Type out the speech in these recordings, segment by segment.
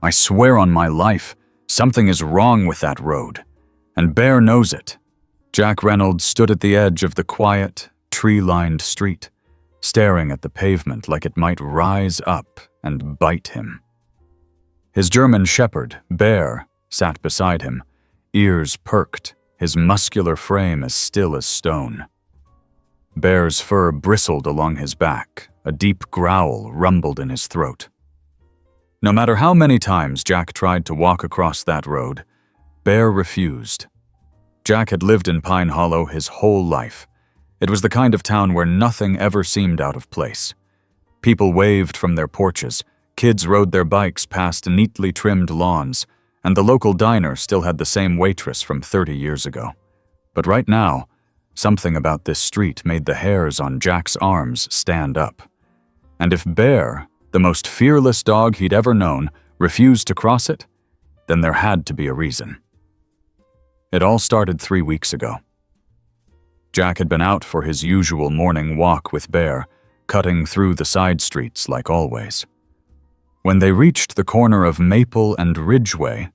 I swear on my life, something is wrong with that road, and Bear knows it." Jack Reynolds stood at the edge of the quiet, tree-lined street, staring at the pavement like it might rise up and bite him. His German shepherd, Bear, sat beside him, ears perked, his muscular frame as still as stone. Bear's fur bristled along his back, a deep growl rumbled in his throat. No matter how many times Jack tried to walk across that road, Bear refused. Jack had lived in Pine Hollow his whole life. It was the kind of town where nothing ever seemed out of place. People waved from their porches, kids rode their bikes past neatly trimmed lawns, and the local diner still had the same waitress from 30 years ago. But right now, something about this street made the hairs on Jack's arms stand up. And if Bear, the most fearless dog he'd ever known, refused to cross it, then there had to be a reason. It all started 3 weeks ago. Jack had been out for his usual morning walk with Bear, cutting through the side streets like always. When they reached the corner of Maple and Ridgeway,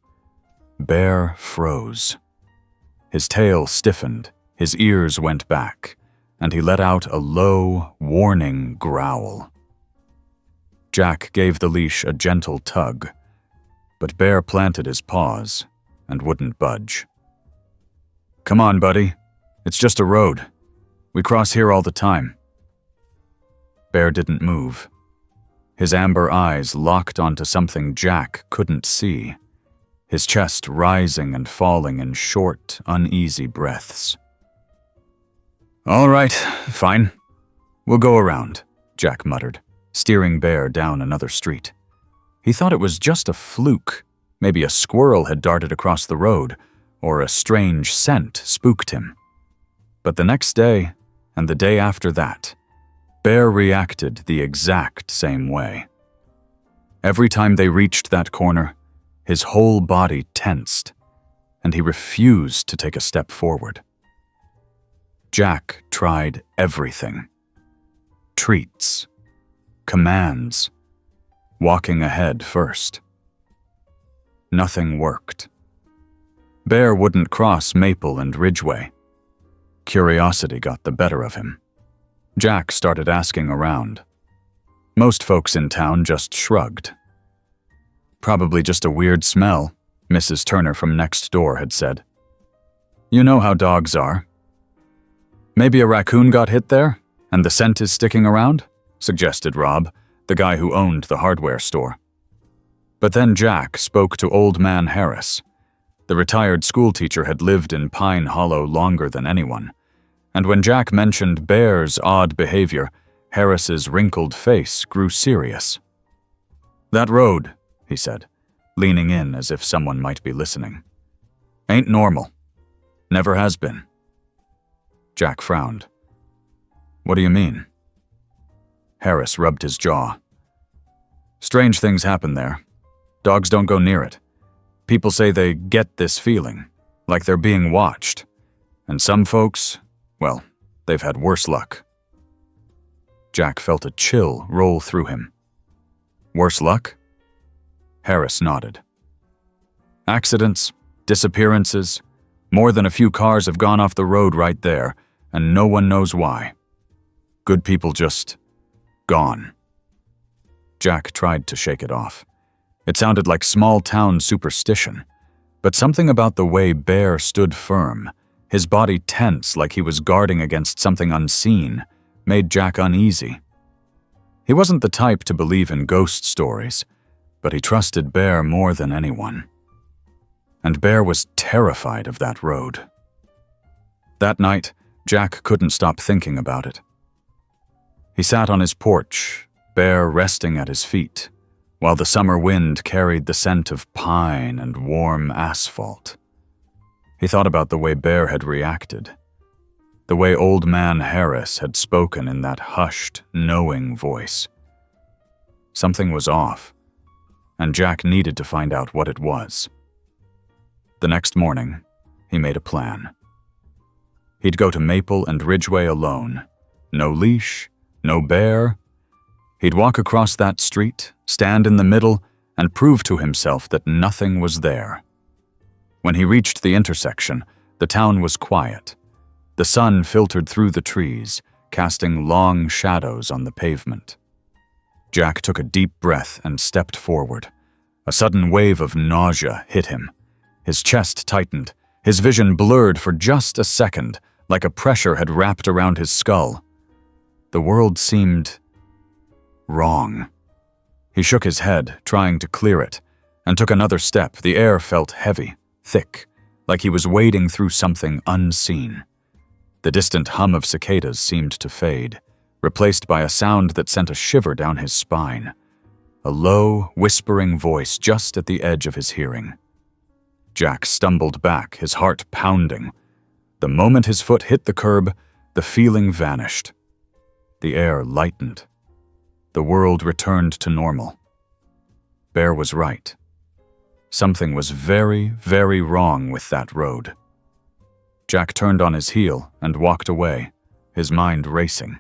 Bear froze. His tail stiffened, his ears went back, and he let out a low, warning growl. Jack gave the leash a gentle tug, but Bear planted his paws and wouldn't budge. "Come on, buddy. It's just a road. We cross here all the time." Bear didn't move. His amber eyes locked onto something Jack couldn't see, his chest rising and falling in short, uneasy breaths. "All right, fine. We'll go around," Jack muttered, steering Bear down another street. He thought it was just a fluke. Maybe a squirrel had darted across the road, or a strange scent spooked him. But the next day, and the day after that, Bear reacted the exact same way. Every time they reached that corner, his whole body tensed, and he refused to take a step forward. Jack tried everything. Treats, commands, walking ahead first. Nothing worked. Bear wouldn't cross Maple and Ridgeway. Curiosity got the better of him. Jack started asking around. Most folks in town just shrugged. "Probably just a weird smell," Mrs. Turner from next door had said. "You know how dogs are." "Maybe a raccoon got hit there, and the scent is sticking around," suggested Rob, the guy who owned the hardware store. But then Jack spoke to Old Man Harris. The retired schoolteacher had lived in Pine Hollow longer than anyone, and when Jack mentioned Bear's odd behavior, Harris's wrinkled face grew serious. "That road," he said, leaning in as if someone might be listening, "ain't normal. Never has been." Jack frowned. "What do you mean?" Harris rubbed his jaw. "Strange things happen there. Dogs don't go near it. People say they get this feeling, like they're being watched. And some folks, well, they've had worse luck." Jack felt a chill roll through him. "Worse luck?" Harris nodded. "Accidents, disappearances, more than a few cars have gone off the road right there, and no one knows why. Good people just gone." Jack tried to shake it off. It sounded like small-town superstition, but something about the way Bear stood firm, his body tense like he was guarding against something unseen, made Jack uneasy. He wasn't the type to believe in ghost stories, but he trusted Bear more than anyone. And Bear was terrified of that road. That night, Jack couldn't stop thinking about it. He sat on his porch, Bear resting at his feet, while the summer wind carried the scent of pine and warm asphalt. He thought about the way Bear had reacted, the way Old Man Harris had spoken in that hushed, knowing voice. Something was off, and Jack needed to find out what it was. The next morning, he made a plan. He'd go to Maple and Ridgeway alone. No leash, no Bear. He'd walk across that street, stand in the middle, and prove to himself that nothing was there. When he reached the intersection, the town was quiet. The sun filtered through the trees, casting long shadows on the pavement. Jack took a deep breath and stepped forward. A sudden wave of nausea hit him. His chest tightened, his vision blurred for just a second, like a pressure had wrapped around his skull. The world seemed wrong. He shook his head, trying to clear it, and took another step. The air felt heavy, thick, like he was wading through something unseen. The distant hum of cicadas seemed to fade, replaced by a sound that sent a shiver down his spine. A low, whispering voice just at the edge of his hearing. Jack stumbled back, his heart pounding. The moment his foot hit the curb, the feeling vanished. The air lightened. The world returned to normal. Bear was right. Something was very, very wrong with that road. Jack turned on his heel and walked away, his mind racing.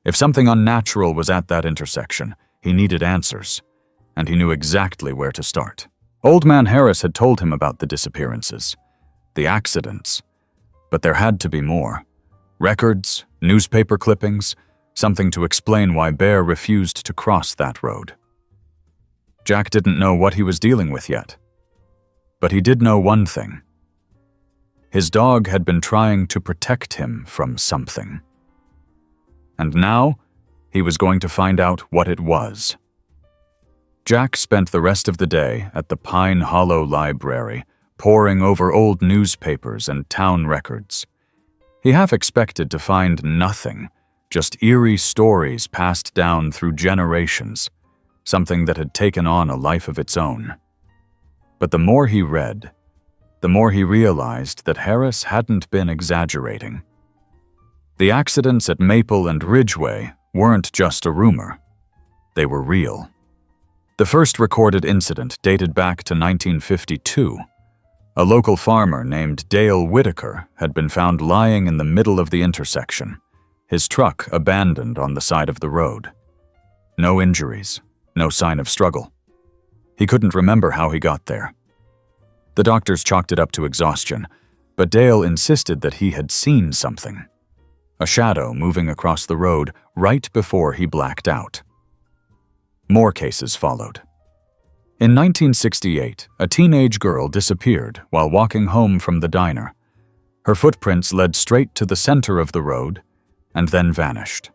If something unnatural was at that intersection, he needed answers, and he knew exactly where to start. Old Man Harris had told him about the disappearances, the accidents, but there had to be more. Records, newspaper clippings, something to explain why Bear refused to cross that road. Jack didn't know what he was dealing with yet, but he did know one thing. His dog had been trying to protect him from something. And now, he was going to find out what it was. Jack spent the rest of the day at the Pine Hollow Library, poring over old newspapers and town records. He half expected to find nothing, just eerie stories passed down through generations, something that had taken on a life of its own. But the more he read, the more he realized that Harris hadn't been exaggerating. The accidents at Maple and Ridgeway weren't just a rumor. They were real. The first recorded incident dated back to 1952. A local farmer named Dale Whitaker had been found lying in the middle of the intersection, his truck abandoned on the side of the road. No injuries, no sign of struggle. He couldn't remember how he got there. The doctors chalked it up to exhaustion, but Dale insisted that he had seen something. A shadow moving across the road right before he blacked out. More cases followed. In 1968, a teenage girl disappeared while walking home from the diner. Her footprints led straight to the center of the road and then vanished.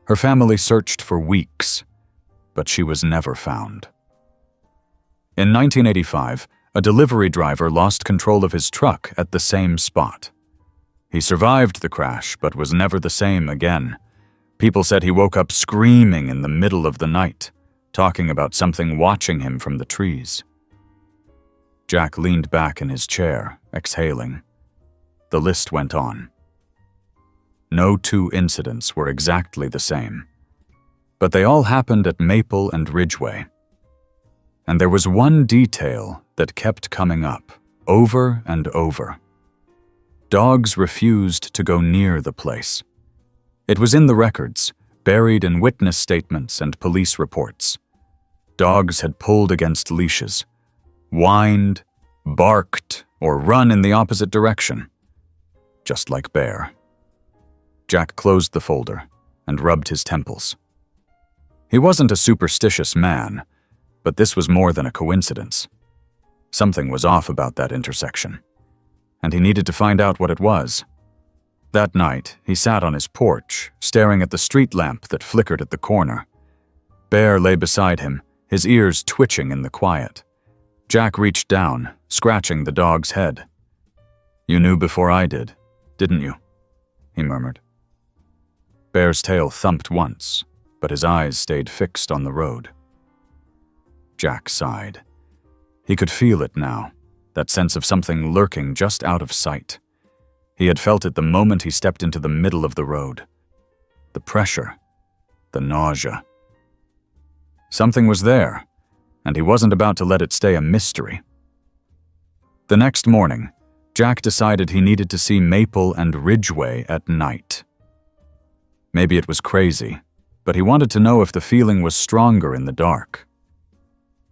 Her family searched for weeks, but she was never found. In 1985, a delivery driver lost control of his truck at the same spot. He survived the crash, but was never the same again. People said he woke up screaming in the middle of the night, talking about something watching him from the trees. Jack leaned back in his chair, exhaling. The list went on. No two incidents were exactly the same, but they all happened at Maple and Ridgeway. And there was one detail that kept coming up, over and over. Dogs refused to go near the place. It was in the records, buried in witness statements and police reports. Dogs had pulled against leashes, whined, barked, or run in the opposite direction, just like Bear. Jack closed the folder and rubbed his temples. He wasn't a superstitious man, but this was more than a coincidence. Something was off about that intersection, and he needed to find out what it was. That night, he sat on his porch, staring at the street lamp that flickered at the corner. Bear lay beside him, his ears twitching in the quiet. Jack reached down, scratching the dog's head. "You knew before I did, didn't you?" he murmured. Bear's tail thumped once, but his eyes stayed fixed on the road. Jack sighed. He could feel it now, that sense of something lurking just out of sight. He had felt it the moment he stepped into the middle of the road. The pressure, the nausea. Something was there, and he wasn't about to let it stay a mystery. The next morning, Jack decided he needed to see Maple and Ridgeway at night. Maybe it was crazy, but he wanted to know if the feeling was stronger in the dark.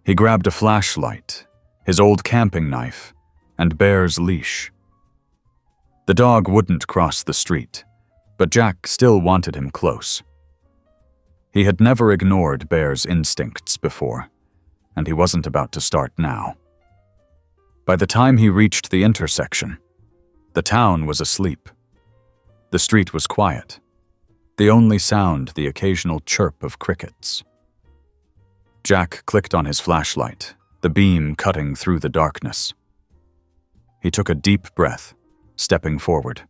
He grabbed a flashlight, his old camping knife, and Bear's leash. The dog wouldn't cross the street, but Jack still wanted him close. He had never ignored Bear's instincts before, and he wasn't about to start now. By the time he reached the intersection, the town was asleep. The street was quiet, the only sound the occasional chirp of crickets. Jack clicked on his flashlight, the beam cutting through the darkness. He took a deep breath, stepping forward.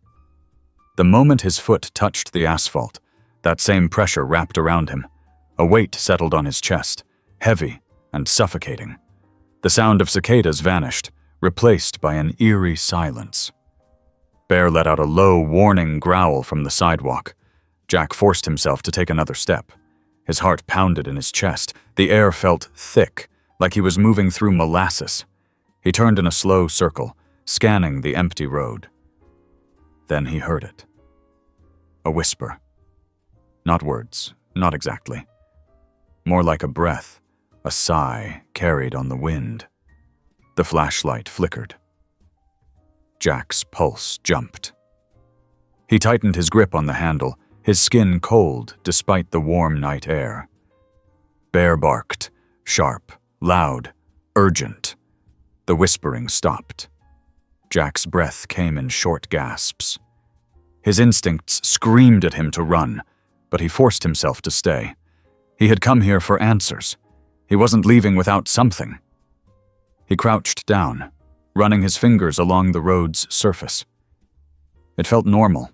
The moment his foot touched the asphalt, that same pressure wrapped around him. A weight settled on his chest, heavy and suffocating. The sound of cicadas vanished, replaced by an eerie silence. Bear let out a low, warning growl from the sidewalk. Jack forced himself to take another step. His heart pounded in his chest. The air felt thick, like he was moving through molasses. He turned in a slow circle, scanning the empty road. Then he heard it. A whisper. Not words, not exactly. More like a breath, a sigh carried on the wind. The flashlight flickered. Jack's pulse jumped. He tightened his grip on the handle, his skin cold despite the warm night air. Bear barked, sharp, loud, urgent. The whispering stopped. Jack's breath came in short gasps. His instincts screamed at him to run, but he forced himself to stay. He had come here for answers. He wasn't leaving without something. He crouched down, running his fingers along the road's surface. It felt normal.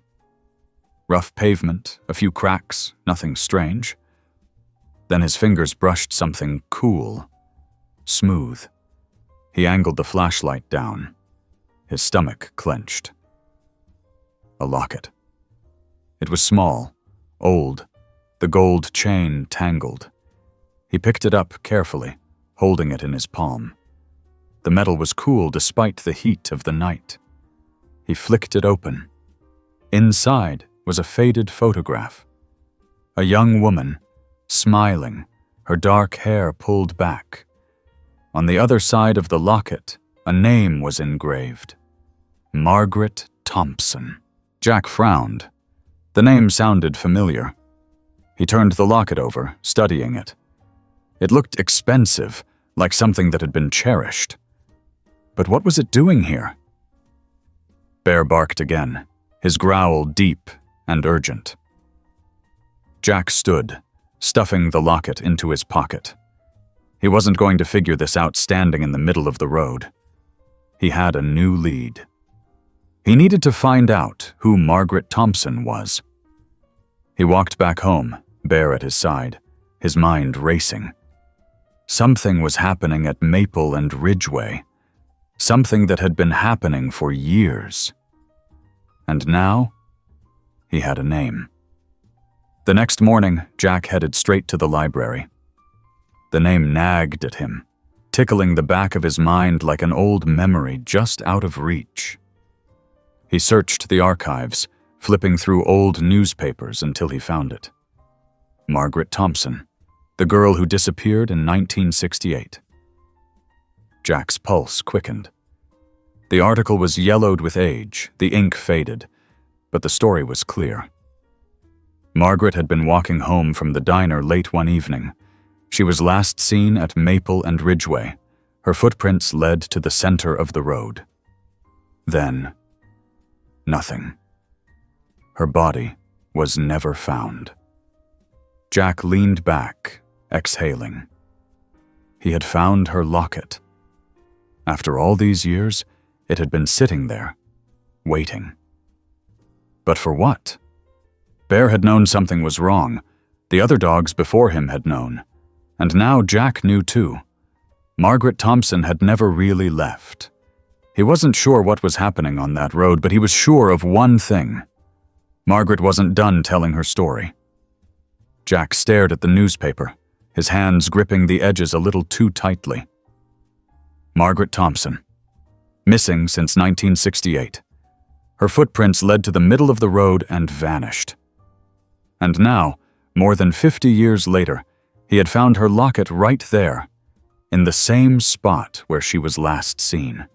Rough pavement, a few cracks, nothing strange. Then his fingers brushed something cool, smooth. He angled the flashlight down. His stomach clenched. A locket. It was small, old, the gold chain tangled. He picked it up carefully, holding it in his palm. The metal was cool despite the heat of the night. He flicked it open. Inside was a faded photograph. A young woman, smiling, her dark hair pulled back. On the other side of the locket, a name was engraved. Margaret Thompson. Jack frowned. The name sounded familiar. He turned the locket over, studying it. It looked expensive, like something that had been cherished. But what was it doing here? Bear barked again, his growl deep and urgent. Jack stood, stuffing the locket into his pocket. He wasn't going to figure this out standing in the middle of the road. He had a new lead. He needed to find out who Margaret Thompson was. He walked back home, Bear at his side, his mind racing. Something was happening at Maple and Ridgeway. Something that had been happening for years. And now, he had a name. The next morning, Jack headed straight to the library. The name nagged at him, tickling the back of his mind like an old memory just out of reach. He searched the archives, flipping through old newspapers until he found it. Margaret Thompson, the girl who disappeared in 1968. Jack's pulse quickened. The article was yellowed with age, the ink faded, but the story was clear. Margaret had been walking home from the diner late one evening. She was last seen at Maple and Ridgeway. Her footprints led to the center of the road. Then, nothing. Her body was never found. Jack leaned back, exhaling. He had found her locket. After all these years, it had been sitting there, waiting. But for what? Bear had known something was wrong. The other dogs before him had known. And now Jack knew too. Margaret Thompson had never really left. He wasn't sure what was happening on that road, but he was sure of one thing. Margaret wasn't done telling her story. Jack stared at the newspaper, his hands gripping the edges a little too tightly. Margaret Thompson. Missing since 1968. Her footprints led to the middle of the road and vanished. And now, more than 50 years later, he had found her locket right there. in the same spot where she was last seen.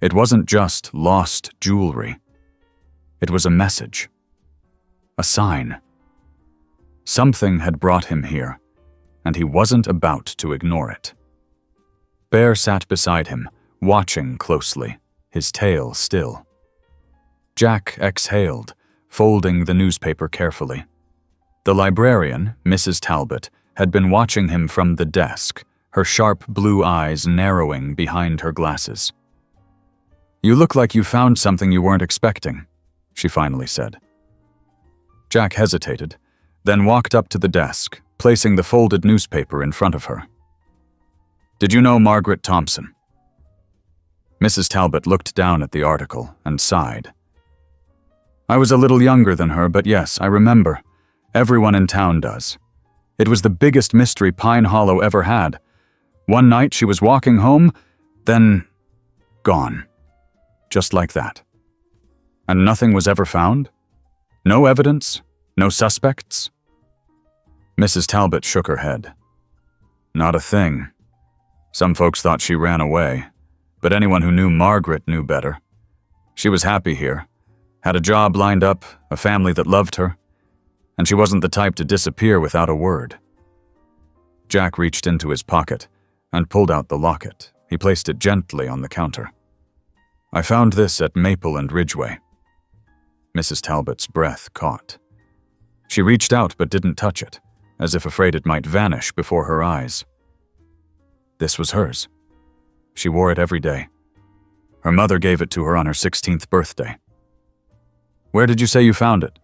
It wasn't just lost jewelry. It was a message. A sign. Something had brought him here, and he wasn't about to ignore it. Bear sat beside him, watching closely, his tail still. Jack exhaled, folding the newspaper carefully. The librarian, Mrs. Talbot, had been watching him from the desk, her sharp blue eyes narrowing behind her glasses. "You look like you found something you weren't expecting," she finally said. Jack hesitated, then walked up to the desk, placing the folded newspaper in front of her. "Did you know Margaret Thompson?" Mrs. Talbot looked down at the article and sighed. "I was a little younger than her, but yes, I remember. Everyone in town does. It was the biggest mystery Pine Hollow ever had. One night she was walking home, then gone. Just like that. And nothing was ever found? No evidence? No suspects?" Mrs. Talbot shook her head. "Not a thing. Some folks thought she ran away, but anyone who knew Margaret knew better. She was happy here, had a job lined up, a family that loved her, and she wasn't the type to disappear without a word." Jack reached into his pocket and pulled out the locket. He placed it gently on the counter. "I found this at Maple and Ridgeway." Mrs. Talbot's breath caught. She reached out but didn't touch it, as if afraid it might vanish before her eyes. This was hers. She wore it every day. Her mother gave it to her on her 16th birthday. "Where did you say you found it?"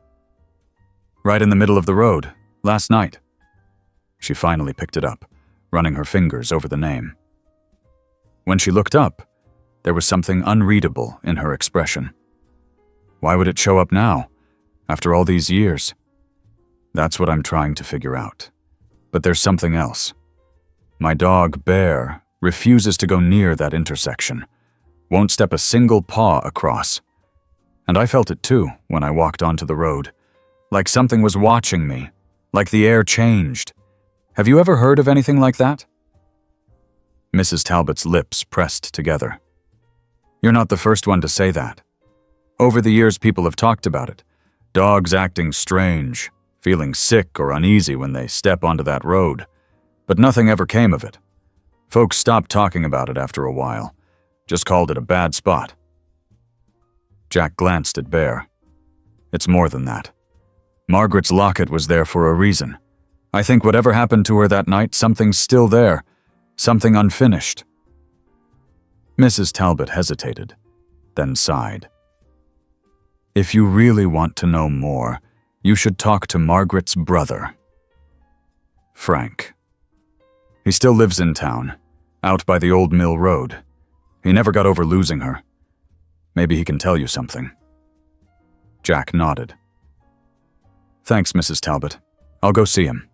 "Right in the middle of the road, last night." She finally picked it up, running her fingers over the name. When she looked up, there was something unreadable in her expression. Why would it show up now, after all these years? That's what I'm trying to figure out. But there's something else. My dog, Bear, refuses to go near that intersection, won't step a single paw across. And I felt it too when I walked onto the road, like something was watching me, like the air changed. Have you ever heard of anything like that? Mrs. Talbot's lips pressed together. You're not the first one to say that. Over the years, people have talked about it. Dogs acting strange, feeling sick or uneasy when they step onto that road. But nothing ever came of it. Folks stopped talking about it after a while, just called it a bad spot. Jack glanced at Bear. It's more than that. Margaret's locket was there for a reason. I think whatever happened to her that night, something's still there, something unfinished. Mrs. Talbot hesitated, then sighed. If you really want to know more, you should talk to Margaret's brother, Frank. He still lives in town, out by the old mill road. He never got over losing her. Maybe he can tell you something. Jack nodded. Thanks, Mrs. Talbot. I'll go see him.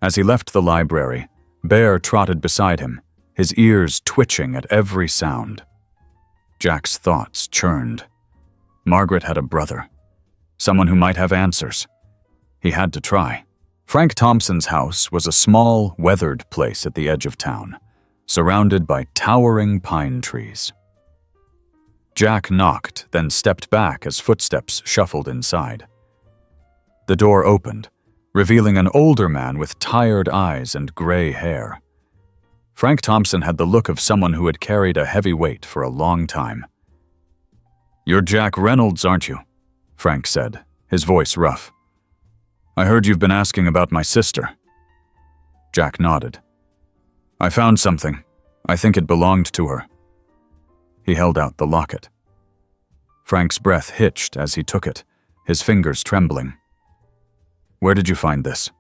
As he left the library, Bear trotted beside him, his ears twitching at every sound. Jack's thoughts churned. Margaret had a brother, someone who might have answers. He had to try. Frank Thompson's house was a small, weathered place at the edge of town, surrounded by towering pine trees. Jack knocked, then stepped back as footsteps shuffled inside. The door opened, revealing an older man with tired eyes and gray hair. Frank Thompson had the look of someone who had carried a heavy weight for a long time. You're Jack Reynolds, aren't you? Frank said, his voice rough. I heard you've been asking about my sister. Jack nodded. I found something. I think it belonged to her. He held out the locket. Frank's breath hitched as he took it, his fingers trembling. Where did you find this?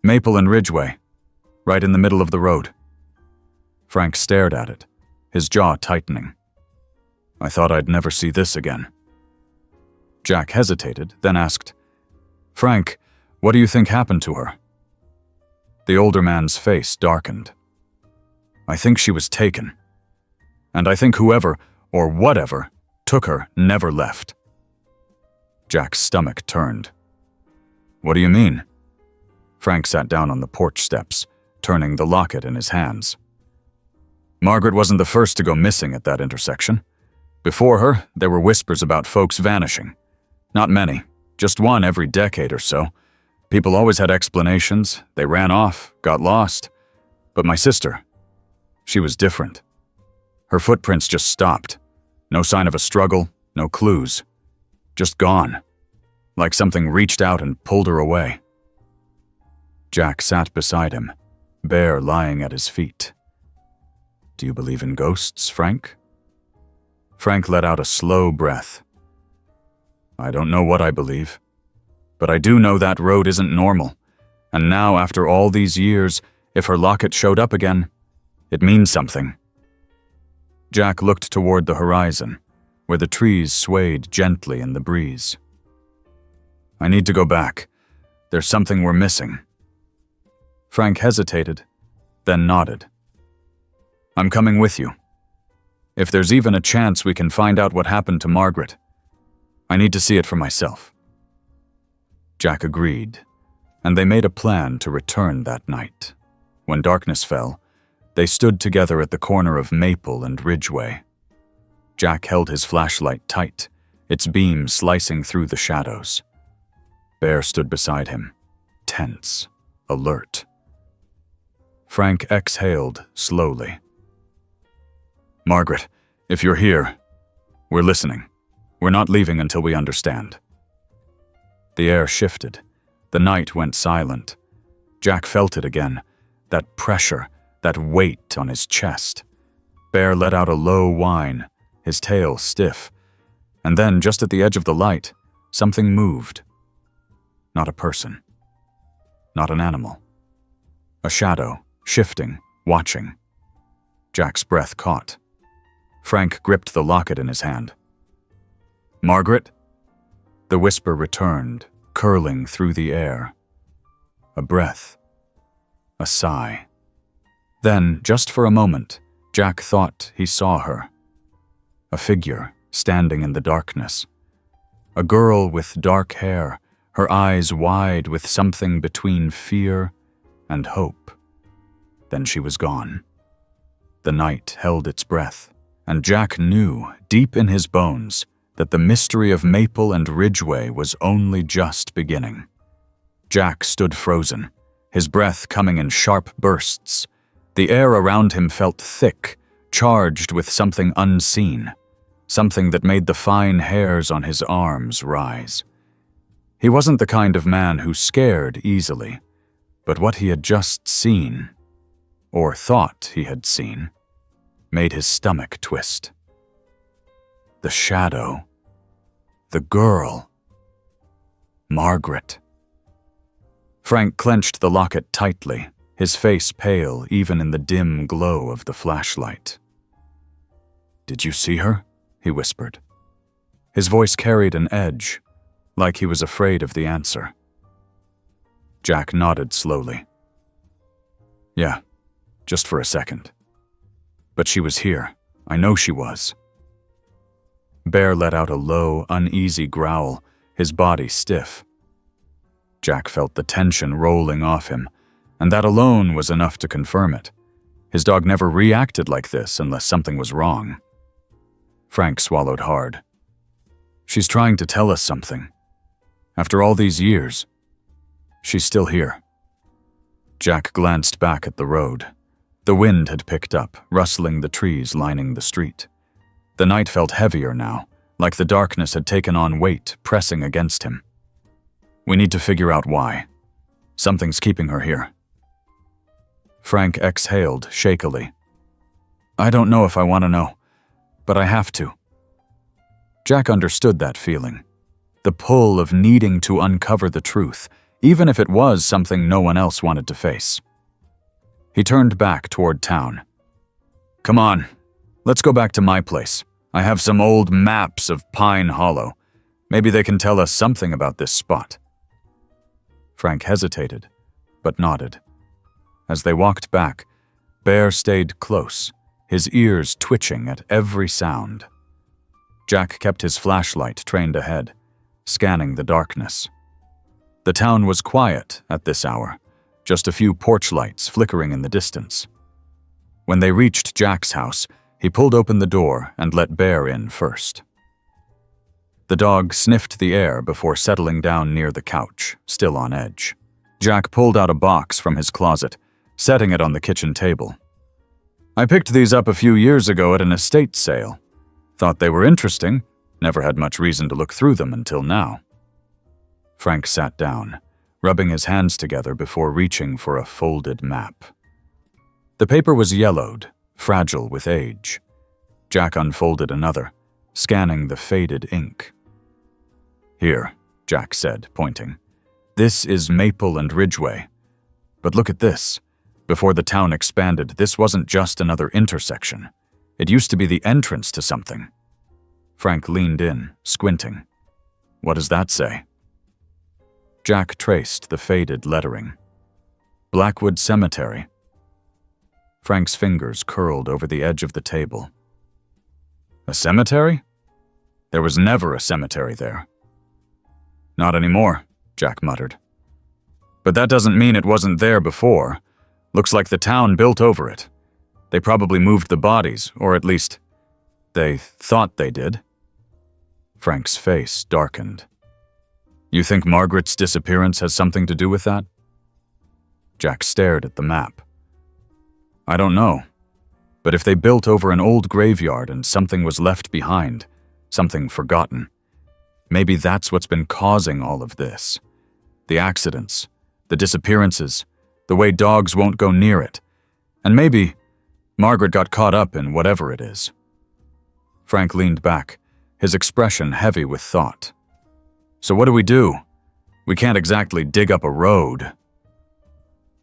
Maple and Ridgeway, right in the middle of the road. Frank stared at it, his jaw tightening. I thought I'd never see this again. Jack hesitated, then asked, Frank, what do you think happened to her? The older man's face darkened. I think she was taken. And I think whoever, or whatever, took her never left. Jack's stomach turned. What do you mean? Frank sat down on the porch steps, turning the locket in his hands. Margaret wasn't the first to go missing at that intersection. Before her, there were whispers about folks vanishing. Not many, just one every decade or so. People always had explanations. They ran off, got lost. But my sister, she was different. Her footprints just stopped. No sign of a struggle, no clues. Just gone. Like something reached out and pulled her away. Jack sat beside him, Bear lying at his feet. "Do you believe in ghosts, Frank?" Frank let out a slow breath. "I don't know what I believe, but I do know that road isn't normal, and now, after all these years, if her locket showed up again, it means something." Jack looked toward the horizon, where the trees swayed gently in the breeze. "I need to go back. There's something we're missing." Frank hesitated, then nodded. "I'm coming with you. If there's even a chance we can find out what happened to Margaret, I need to see it for myself." Jack agreed, and they made a plan to return that night. When darkness fell, they stood together at the corner of Maple and Ridgeway. Jack held his flashlight tight, its beam slicing through the shadows. Bear stood beside him, tense, alert. Frank exhaled slowly. "Margaret, if you're here, we're listening. We're not leaving until we understand." The air shifted. The night went silent. Jack felt it again, that pressure, that weight on his chest. Bear let out a low whine, his tail stiff, and then, just at the edge of the light, something moved. Not a person. Not an animal. A shadow, shifting, watching. Jack's breath caught. Frank gripped the locket in his hand. "Margaret?" The whisper returned, curling through the air. A breath. A sigh. Then, just for a moment, Jack thought he saw her. A figure standing in the darkness. A girl with dark hair, her eyes wide with something between fear and hope. Then she was gone. The night held its breath, and Jack knew, deep in his bones, that the mystery of Maple and Ridgeway was only just beginning. Jack stood frozen, his breath coming in sharp bursts. The air around him felt thick, charged with something unseen, something that made the fine hairs on his arms rise. He wasn't the kind of man who scared easily, but what he had just seen, or thought he had seen, made his stomach twist. The shadow. The girl. Margaret. Frank clenched the locket tightly, his face pale even in the dim glow of the flashlight. "Did you see her?" he whispered. His voice carried an edge, like he was afraid of the answer. Jack nodded slowly. "Yeah, just for a second. But she was here. I know she was." Bear let out a low, uneasy growl, his body stiff. Jack felt the tension rolling off him, and that alone was enough to confirm it. His dog never reacted like this unless something was wrong. Frank swallowed hard. "She's trying to tell us something. After all these years, she's still here." Jack glanced back at the road. The wind had picked up, rustling the trees lining the street. The night felt heavier now, like the darkness had taken on weight, pressing against him. "We need to figure out why. Something's keeping her here." Frank exhaled shakily. "I don't know if I want to know, but I have to." Jack understood that feeling, the pull of needing to uncover the truth, even if it was something no one else wanted to face. He turned back toward town. "Come on, let's go back to my place. I have some old maps of Pine Hollow. Maybe they can tell us something about this spot." Frank hesitated, but nodded. As they walked back, Bear stayed close, his ears twitching at every sound. Jack kept his flashlight trained ahead, scanning the darkness. The town was quiet at this hour, just a few porch lights flickering in the distance. When they reached Jack's house, he pulled open the door and let Bear in first. The dog sniffed the air before settling down near the couch, still on edge. Jack pulled out a box from his closet, setting it on the kitchen table. "I picked these up a few years ago at an estate sale. Thought they were interesting, never had much reason to look through them until now." Frank sat down, rubbing his hands together before reaching for a folded map. The paper was yellowed, fragile with age. Jack unfolded another, scanning the faded ink. "Here," Jack said, pointing. "This is Maple and Ridgeway. But look at this. Before the town expanded, this wasn't just another intersection. It used to be the entrance to something." Frank leaned in, squinting. "What does that say?" Jack traced the faded lettering. "Blackwood Cemetery." Frank's fingers curled over the edge of the table. "A cemetery? There was never a cemetery there." "Not anymore," Jack muttered. "But that doesn't mean it wasn't there before. Looks like the town built over it. They probably moved the bodies, or at least, they thought they did." Frank's face darkened. "You think Margaret's disappearance has something to do with that?" Jack stared at the map. "I don't know. But if they built over an old graveyard and something was left behind, something forgotten, maybe that's what's been causing all of this. The accidents, the disappearances, the way dogs won't go near it. And maybe Margaret got caught up in whatever it is." Frank leaned back, his expression heavy with thought. "So what do we do? We can't exactly dig up a road."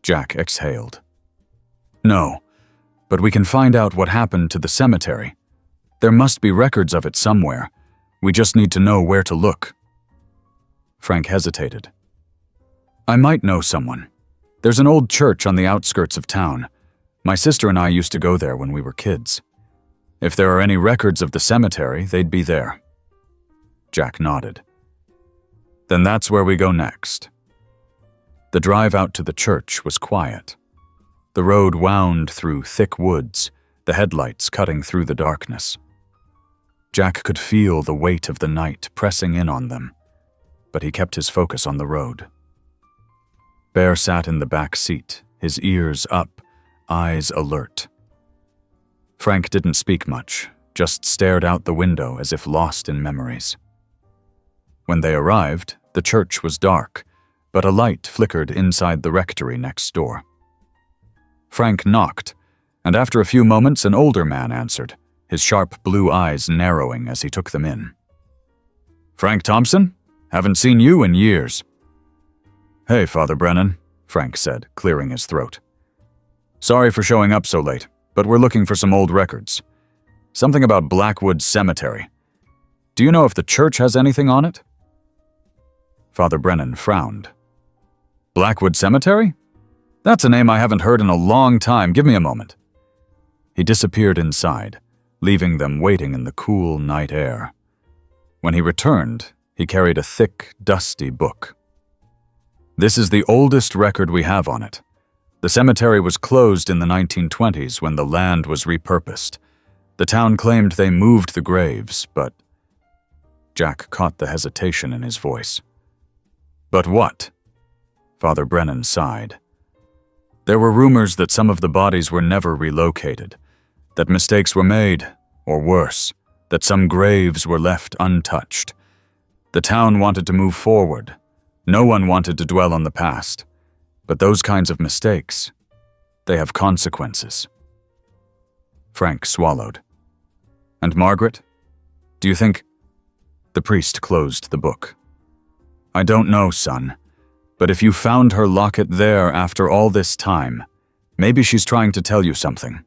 Jack exhaled. "No, but we can find out what happened to the cemetery. There must be records of it somewhere. We just need to know where to look." Frank hesitated. "I might know someone. There's an old church on the outskirts of town. My sister and I used to go there when we were kids. If there are any records of the cemetery, they'd be there." Jack nodded. "Then that's where we go next." The drive out to the church was quiet. The road wound through thick woods, the headlights cutting through the darkness. Jack could feel the weight of the night pressing in on them, but he kept his focus on the road. Bear sat in the back seat, his ears up, eyes alert. Frank didn't speak much, just stared out the window as if lost in memories. When they arrived, the church was dark, but a light flickered inside the rectory next door. Frank knocked, and after a few moments an older man answered, his sharp blue eyes narrowing as he took them in. "Frank Thompson? Haven't seen you in years." "Hey, Father Brennan," Frank said, clearing his throat. "Sorry for showing up so late, but we're looking for some old records. Something about Blackwood Cemetery. Do you know if the church has anything on it?" Father Brennan frowned. "Blackwood Cemetery? That's a name I haven't heard in a long time. Give me a moment." He disappeared inside, leaving them waiting in the cool night air. When he returned, he carried a thick, dusty book. "This is the oldest record we have on it. The cemetery was closed in the 1920s when the land was repurposed. The town claimed they moved the graves, but..." Jack caught the hesitation in his voice. "But what?" Father Brennan sighed. "There were rumors that some of the bodies were never relocated, that mistakes were made, or worse, that some graves were left untouched. The town wanted to move forward. No one wanted to dwell on the past. But those kinds of mistakes, they have consequences." Frank swallowed. "And Margaret? Do you think—" The priest closed the book. "I don't know, son. But if you found her locket there after all this time, maybe she's trying to tell you something.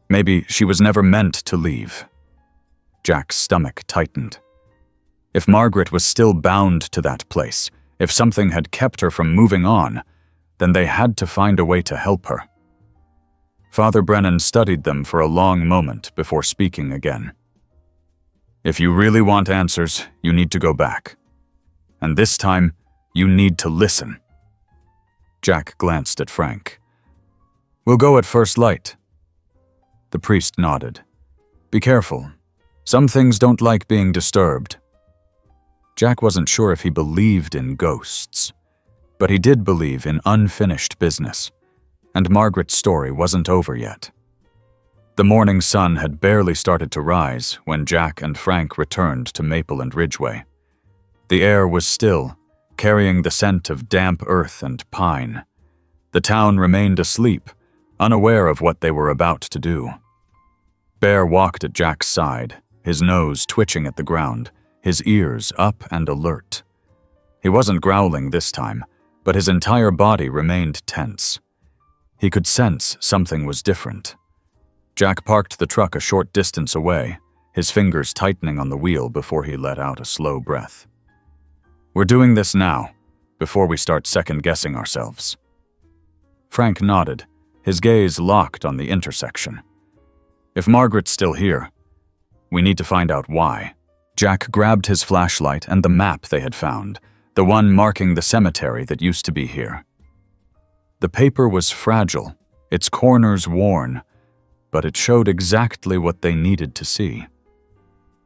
Maybe she was never meant to leave." Jack's stomach tightened. If Margaret was still bound to that place, if something had kept her from moving on, then they had to find a way to help her. Father Brennan studied them for a long moment before speaking again. "If you really want answers, you need to go back. And this time, you need to listen." Jack glanced at Frank. "We'll go at first light." The priest nodded. "Be careful. Some things don't like being disturbed." Jack wasn't sure if he believed in ghosts, but he did believe in unfinished business, and Margaret's story wasn't over yet. The morning sun had barely started to rise when Jack and Frank returned to Maple and Ridgeway. The air was still, carrying the scent of damp earth and pine. The town remained asleep, unaware of what they were about to do. Bear walked at Jack's side, his nose twitching at the ground, his ears up and alert. He wasn't growling this time, but his entire body remained tense. He could sense something was different. Jack parked the truck a short distance away, his fingers tightening on the wheel before he let out a slow breath. "We're doing this now, before we start second-guessing ourselves." Frank nodded, his gaze locked on the intersection. "If Margaret's still here, we need to find out why." Jack grabbed his flashlight and the map they had found, the one marking the cemetery that used to be here. The paper was fragile, its corners worn, but it showed exactly what they needed to see.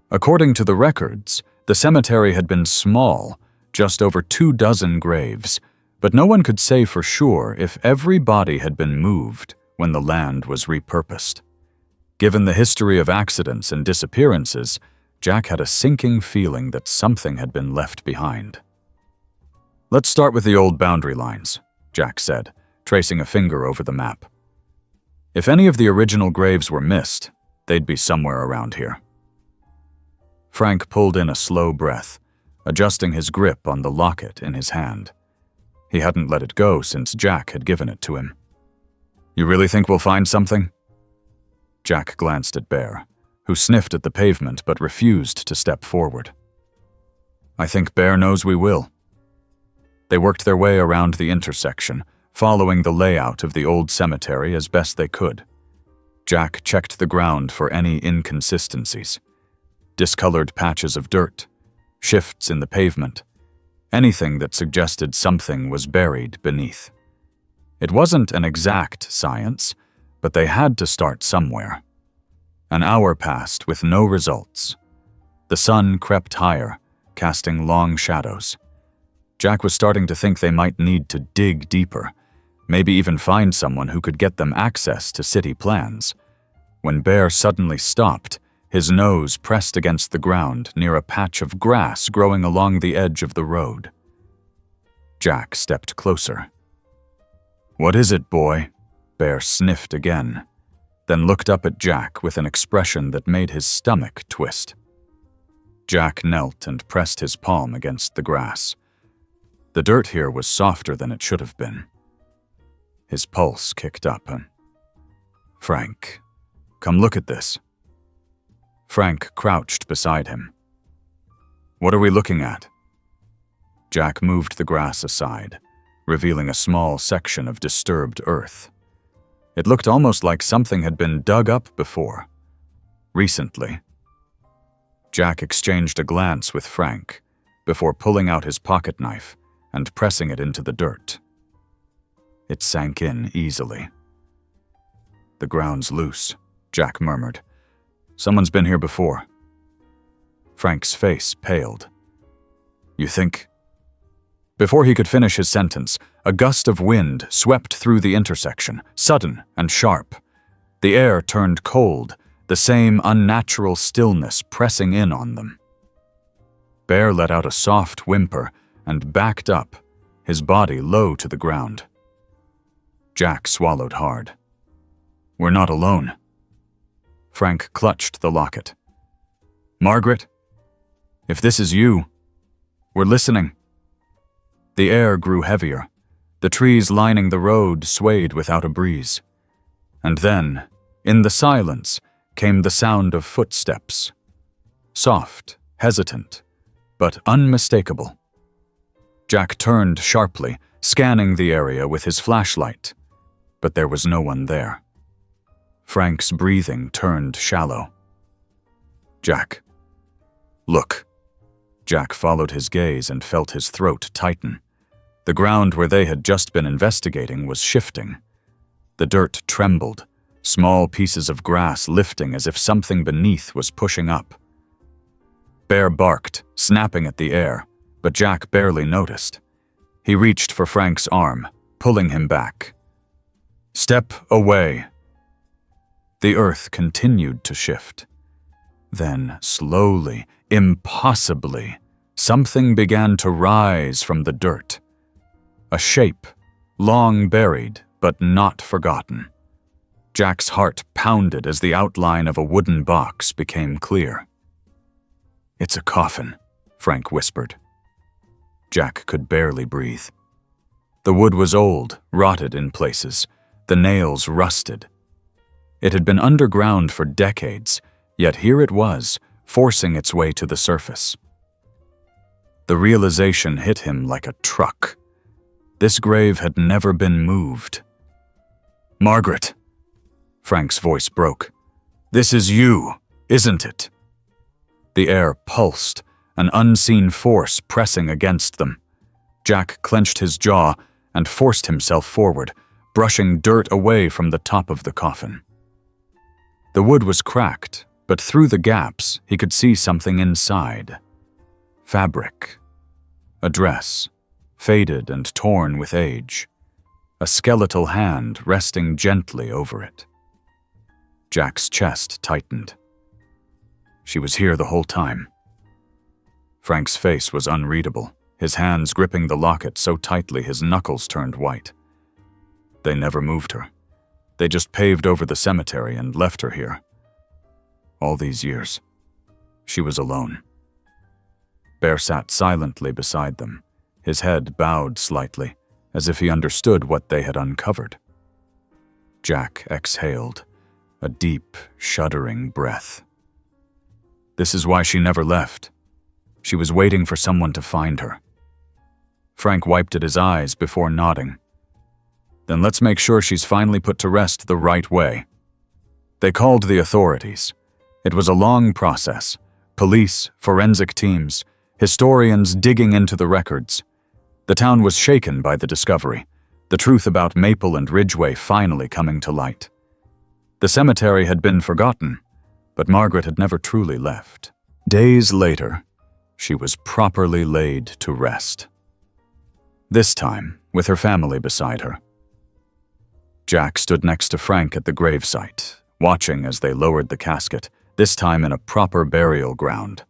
According to the records, the cemetery had been small, just over 24 graves, but no one could say for sure if every body had been moved when the land was repurposed. Given the history of accidents and disappearances, Jack had a sinking feeling that something had been left behind. "Let's start with the old boundary lines," Jack said, tracing a finger over the map. "If any of the original graves were missed, they'd be somewhere around here." Frank pulled in a slow breath, adjusting his grip on the locket in his hand. He hadn't let it go since Jack had given it to him. "You really think we'll find something?" Jack glanced at Bear, who sniffed at the pavement but refused to step forward. "I think Bear knows we will." They worked their way around the intersection, following the layout of the old cemetery as best they could. Jack checked the ground for any inconsistencies. Discolored patches of dirt, shifts in the pavement, anything that suggested something was buried beneath. It wasn't an exact science, but they had to start somewhere. An hour passed with no results. The sun crept higher, casting long shadows. Jack was starting to think they might need to dig deeper, maybe even find someone who could get them access to city plans, when Bear suddenly stopped, his nose pressed against the ground near a patch of grass growing along the edge of the road. Jack stepped closer. "What is it, boy?" Bear sniffed again, then looked up at Jack with an expression that made his stomach twist. Jack knelt and pressed his palm against the grass. The dirt here was softer than it should have been. His pulse kicked up. "Frank, come look at this." Frank crouched beside him. "What are we looking at?" Jack moved the grass aside, revealing a small section of disturbed earth. It looked almost like something had been dug up before. Recently. Jack exchanged a glance with Frank before pulling out his pocket knife and pressing it into the dirt. It sank in easily. "The ground's loose," Jack murmured. "Someone's been here before." Frank's face paled. "You think?" Before he could finish his sentence, a gust of wind swept through the intersection, sudden and sharp. The air turned cold, the same unnatural stillness pressing in on them. Bear let out a soft whimper and backed up, his body low to the ground. Jack swallowed hard. "We're not alone." Frank clutched the locket. "Margaret, if this is you, we're listening." The air grew heavier. The trees lining the road swayed without a breeze. And then, in the silence, came the sound of footsteps. Soft, hesitant, but unmistakable. Jack turned sharply, scanning the area with his flashlight, but there was no one there. Frank's breathing turned shallow. "Jack, look." Jack followed his gaze and felt his throat tighten. The ground where they had just been investigating was shifting. The dirt trembled, small pieces of grass lifting as if something beneath was pushing up. Bear barked, snapping at the air, but Jack barely noticed. He reached for Frank's arm, pulling him back. "Step away." The earth continued to shift. Then, slowly, impossibly, something began to rise from the dirt. A shape, long buried but not forgotten. Jack's heart pounded as the outline of a wooden box became clear. "It's a coffin," Frank whispered. Jack could barely breathe. The wood was old, rotted in places, the nails rusted. It had been underground for decades, yet here it was, forcing its way to the surface. The realization hit him like a truck. This grave had never been moved. "Margaret," Frank's voice broke. "This is you, isn't it?" The air pulsed, an unseen force pressing against them. Jack clenched his jaw and forced himself forward, brushing dirt away from the top of the coffin. The wood was cracked, but through the gaps he could see something inside. Fabric. A dress, faded and torn with age. A skeletal hand resting gently over it. Jack's chest tightened. She was here the whole time. Frank's face was unreadable, his hands gripping the locket so tightly his knuckles turned white. They never moved her. They just paved over the cemetery and left her here. All these years, she was alone. Bear sat silently beside them, his head bowed slightly, as if he understood what they had uncovered. Jack exhaled, a deep, shuddering breath. This is why she never left. She was waiting for someone to find her. Frank wiped at his eyes before nodding. Then let's make sure she's finally put to rest the right way. They called the authorities. It was a long process. Police, forensic teams, historians digging into the records. The town was shaken by the discovery, the truth about Maple and Ridgeway finally coming to light. The cemetery had been forgotten, but Margaret had never truly left. Days later, she was properly laid to rest. This time, with her family beside her. Jack stood next to Frank at the gravesite, watching as they lowered the casket, this time in a proper burial ground.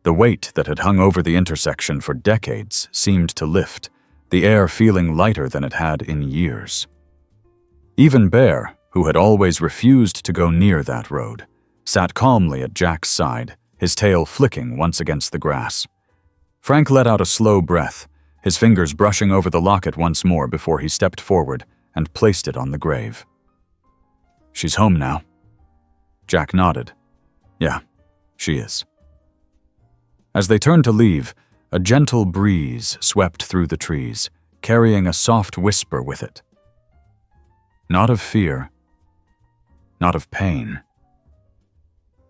The weight that had hung over the intersection for decades seemed to lift, the air feeling lighter than it had in years. Even Bear, who had always refused to go near that road, sat calmly at Jack's side, his tail flicking once against the grass. Frank let out a slow breath, his fingers brushing over the locket once more before he stepped forward and placed it on the grave. "She's home now." Jack nodded. "Yeah, she is." As they turned to leave, a gentle breeze swept through the trees, carrying a soft whisper with it. Not of fear, not of pain,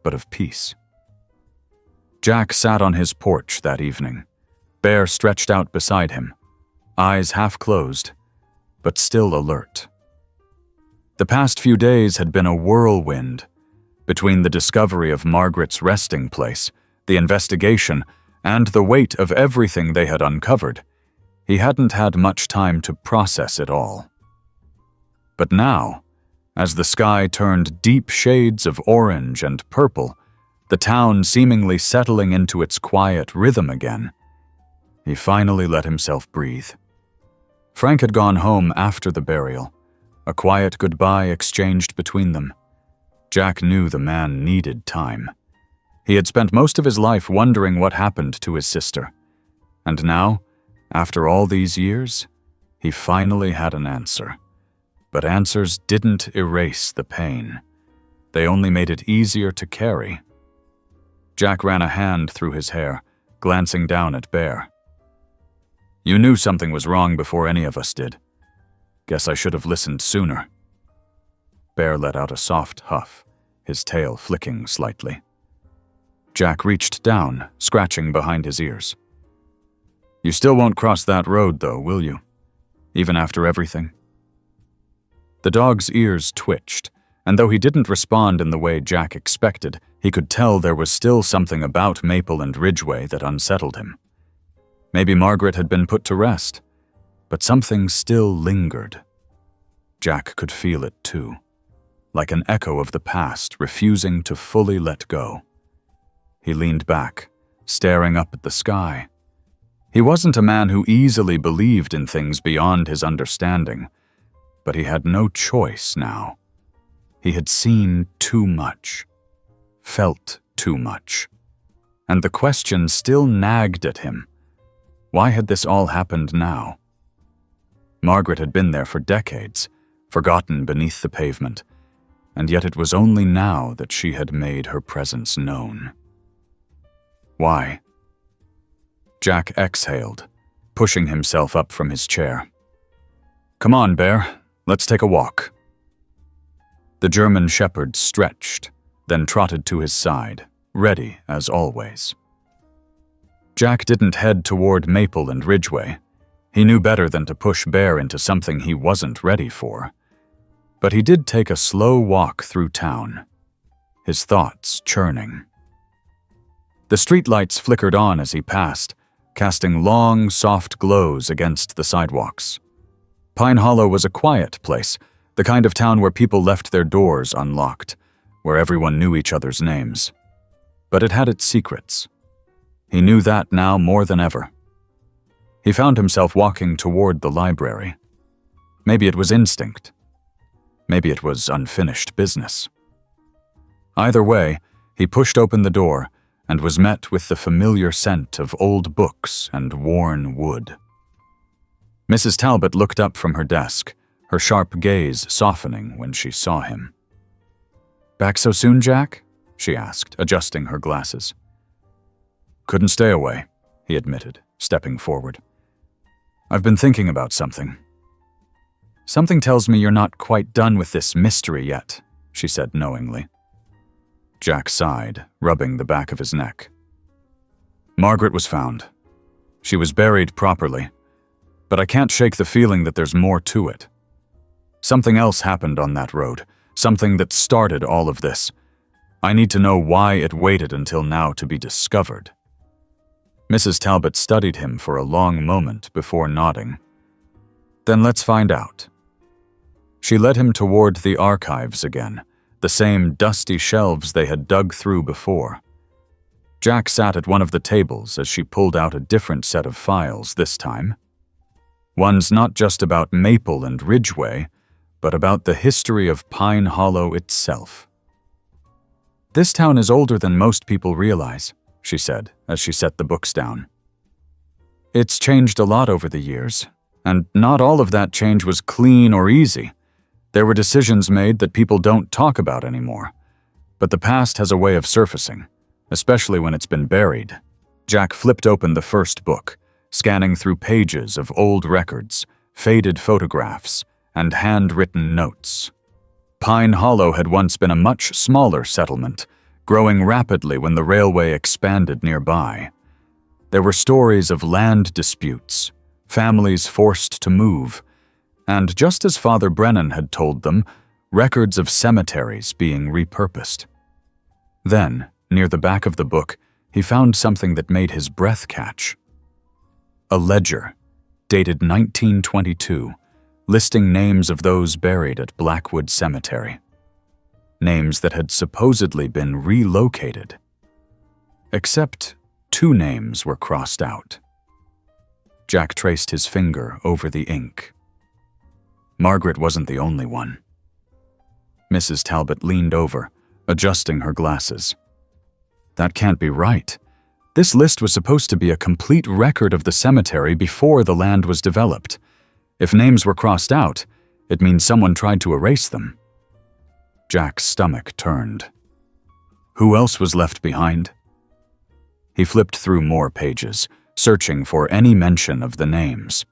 but of peace. Jack sat on his porch that evening, Bear stretched out beside him, eyes half closed, but still alert. The past few days had been a whirlwind, between the discovery of Margaret's resting place, the investigation, and the weight of everything they had uncovered. He hadn't had much time to process it all. But now, as the sky turned deep shades of orange and purple, the town seemingly settling into its quiet rhythm again, he finally let himself breathe. Frank had gone home after the burial, a quiet goodbye exchanged between them. Jack knew the man needed time. He had spent most of his life wondering what happened to his sister. And now, after all these years, he finally had an answer. But answers didn't erase the pain. They only made it easier to carry. Jack ran a hand through his hair, glancing down at Bear. "You knew something was wrong before any of us did. Guess I should have listened sooner." Bear let out a soft huff, his tail flicking slightly. Jack reached down, scratching behind his ears. "You still won't cross that road, though, will you?" even after everything? The dog's ears twitched, and though he didn't respond in the way Jack expected, he could tell there was still something about Maple and Ridgeway that unsettled him. Maybe Margaret had been put to rest, but something still lingered. Jack could feel it too, like an echo of the past refusing to fully let go. He leaned back, staring up at the sky. He wasn't a man who easily believed in things beyond his understanding, but he had no choice now. He had seen too much, felt too much, and the question still nagged at him. Why had this all happened now? Margaret had been there for decades, forgotten beneath the pavement, and yet it was only now that she had made her presence known. Why? Jack exhaled, pushing himself up from his chair. "Come on, Bear, let's take a walk." The German shepherd stretched, then trotted to his side, ready as always. Jack didn't head toward Maple and Ridgeway. He knew better than to push Bear into something he wasn't ready for. But he did take a slow walk through town, his thoughts churning. The streetlights flickered on as he passed, casting long, soft glows against the sidewalks. Pine Hollow was a quiet place, the kind of town where people left their doors unlocked, where everyone knew each other's names. But it had its secrets. He knew that now more than ever. He found himself walking toward the library. Maybe it was instinct. Maybe it was unfinished business. Either way, he pushed open the door and was met with the familiar scent of old books and worn wood. Mrs. Talbot looked up from her desk, her sharp gaze softening when she saw him. "Back so soon, Jack?" she asked, adjusting her glasses. "Couldn't stay away," he admitted, stepping forward. "I've been thinking about something." "Something tells me you're not quite done with this mystery yet," she said knowingly. Jack sighed, rubbing the back of his neck. "Margaret was found. She was buried properly, but I can't shake the feeling that there's more to it. Something else happened on that road, something that started all of this. I need to know why it waited until now to be discovered." Mrs. Talbot studied him for a long moment before nodding. "Then let's find out." She led him toward the archives again, the same dusty shelves they had dug through before. Jack sat at one of the tables as she pulled out a different set of files this time. One's not just about Maple and Ridgeway, but about the history of Pine Hollow itself. "This town is older than most people realize," she said as she set the books down. "It's changed a lot over the years, and not all of that change was clean or easy. There were decisions made that people don't talk about anymore. But the past has a way of surfacing, especially when it's been buried." Jack flipped open the first book, scanning through pages of old records, faded photographs, and handwritten notes. Pine Hollow had once been a much smaller settlement, growing rapidly when the railway expanded nearby. There were stories of land disputes, families forced to move, and just as Father Brennan had told them, records of cemeteries being repurposed. Then, near the back of the book, he found something that made his breath catch. A ledger, dated 1922, listing names of those buried at Blackwood Cemetery. Names that had supposedly been relocated. Except 2 names were crossed out. Jack traced his finger over the ink. Margaret wasn't the only one. Mrs. Talbot leaned over, adjusting her glasses. "That can't be right. This list was supposed to be a complete record of the cemetery before the land was developed. If names were crossed out, it means someone tried to erase them." Jack's stomach turned. Who else was left behind? He flipped through more pages, searching for any mention of the names.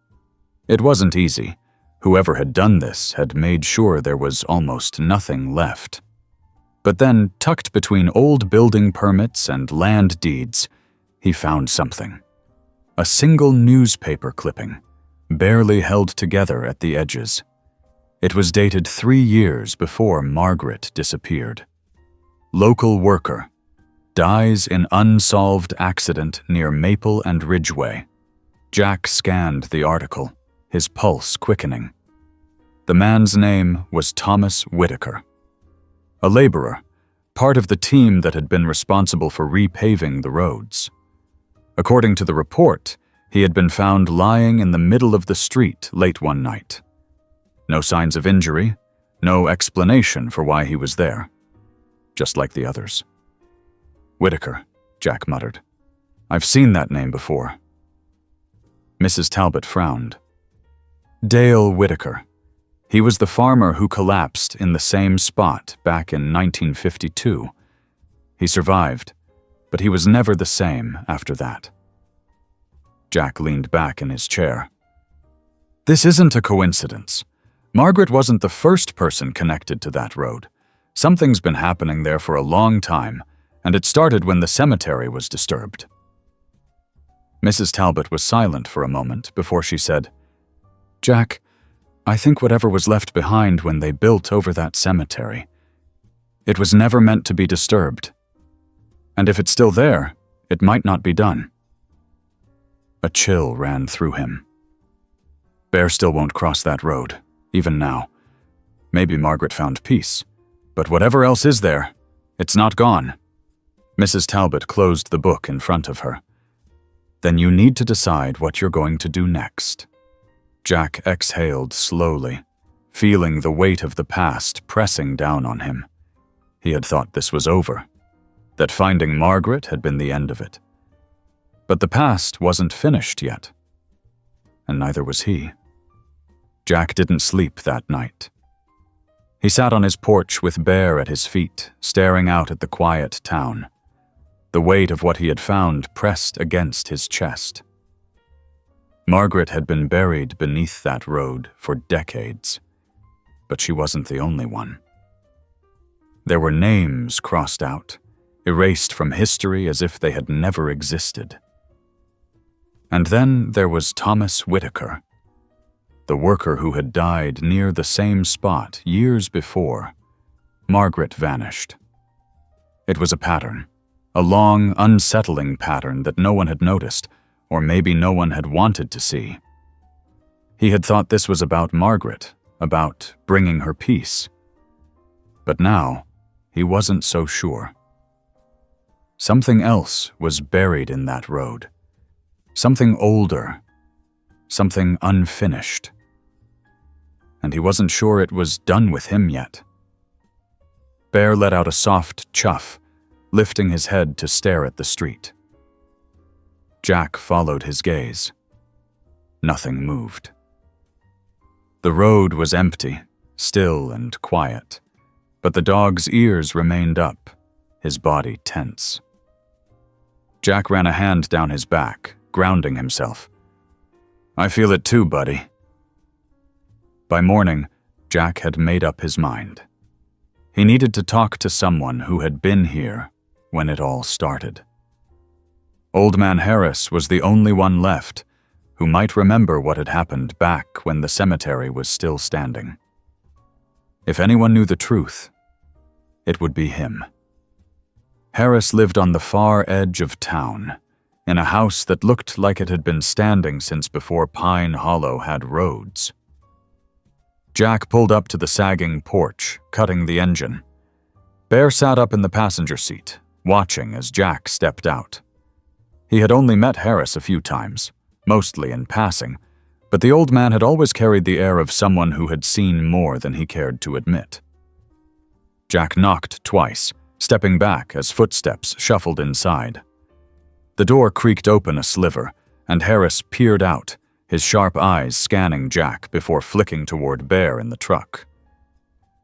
It wasn't easy. Whoever had done this had made sure there was almost nothing left. But then, tucked between old building permits and land deeds, he found something. A single newspaper clipping, barely held together at the edges. It was dated 3 years before Margaret disappeared. Local worker. Dies in unsolved accident near Maple and Ridgeway. Jack scanned the article, his pulse quickening. The man's name was Thomas Whitaker. A laborer, part of the team that had been responsible for repaving the roads. According to the report, he had been found lying in the middle of the street late one night. No signs of injury, no explanation for why he was there. Just like the others. Whitaker, Jack muttered. I've seen that name before. Mrs. Talbot frowned. Dale Whitaker. He was the farmer who collapsed in the same spot back in 1952. He survived, but he was never the same after that. Jack leaned back in his chair. This isn't a coincidence. Margaret wasn't the first person connected to that road. Something's been happening there for a long time, and it started when the cemetery was disturbed. Mrs. Talbot was silent for a moment before she said, Jack, I think whatever was left behind when they built over that cemetery, it was never meant to be disturbed. And if it's still there, it might not be done. A chill ran through him. Bear still won't cross that road, even now. Maybe Margaret found peace, but whatever else is there, it's not gone. Mrs. Talbot closed the book in front of her. Then you need to decide what you're going to do next. Jack exhaled slowly, feeling the weight of the past pressing down on him. He had thought this was over, that finding Margaret had been the end of it. But the past wasn't finished yet, and neither was he. Jack didn't sleep that night. He sat on his porch with Bear at his feet, staring out at the quiet town. The weight of what he had found pressed against his chest. Margaret had been buried beneath that road for decades, but she wasn't the only one. There were names crossed out, erased from history as if they had never existed. And then there was Thomas Whitaker, the worker who had died near the same spot years before. Margaret vanished. It was a pattern. A long, unsettling pattern that no one had noticed, or maybe no one had wanted to see. He had thought this was about Margaret, about bringing her peace. But now, he wasn't so sure. Something else was buried in that road. Something older. Something unfinished. And he wasn't sure it was done with him yet. Bear let out a soft chuff, lifting his head to stare at the street. Jack followed his gaze. Nothing moved. The road was empty, still and quiet, but the dog's ears remained up, his body tense. Jack ran a hand down his back, grounding himself. I feel it too, buddy. By morning, Jack had made up his mind. He needed to talk to someone who had been here when it all started. Old Man Harris was the only one left who might remember what had happened back when the cemetery was still standing. If anyone knew the truth, it would be him. Harris lived on the far edge of town, in a house that looked like it had been standing since before Pine Hollow had roads. Jack pulled up to the sagging porch, cutting the engine. Bear sat up in the passenger seat, watching as Jack stepped out. He had only met Harris a few times, mostly in passing, but the old man had always carried the air of someone who had seen more than he cared to admit. Jack knocked twice, stepping back as footsteps shuffled inside. The door creaked open a sliver, and Harris peered out, his sharp eyes scanning Jack before flicking toward Bear in the truck.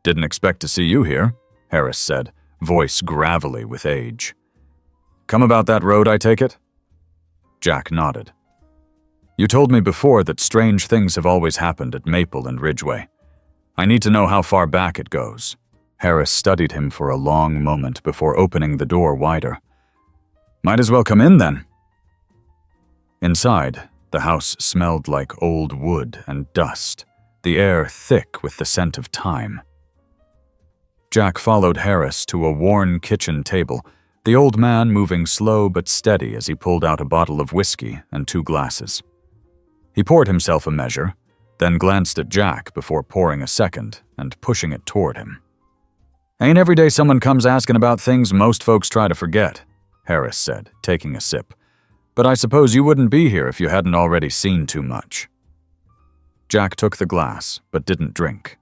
"Didn't expect to see you here," Harris said, voice gravelly with age. "Come about that road, I take it?" Jack nodded. "You told me before that strange things have always happened at Maple and Ridgeway. I need to know how far back it goes." Harris studied him for a long moment before opening the door wider. "Might as well come in then." Inside, The house smelled like old wood and dust, the air thick with the scent of time. Jack followed Harris to a worn kitchen table, the old man moving slow but steady as he pulled out a bottle of whiskey and 2 glasses. He poured himself a measure, then glanced at Jack before pouring a second and pushing it toward him. "Ain't every day someone comes asking about things most folks try to forget," Harris said, taking a sip. "But I suppose you wouldn't be here if you hadn't already seen too much." Jack took the glass, but didn't drink.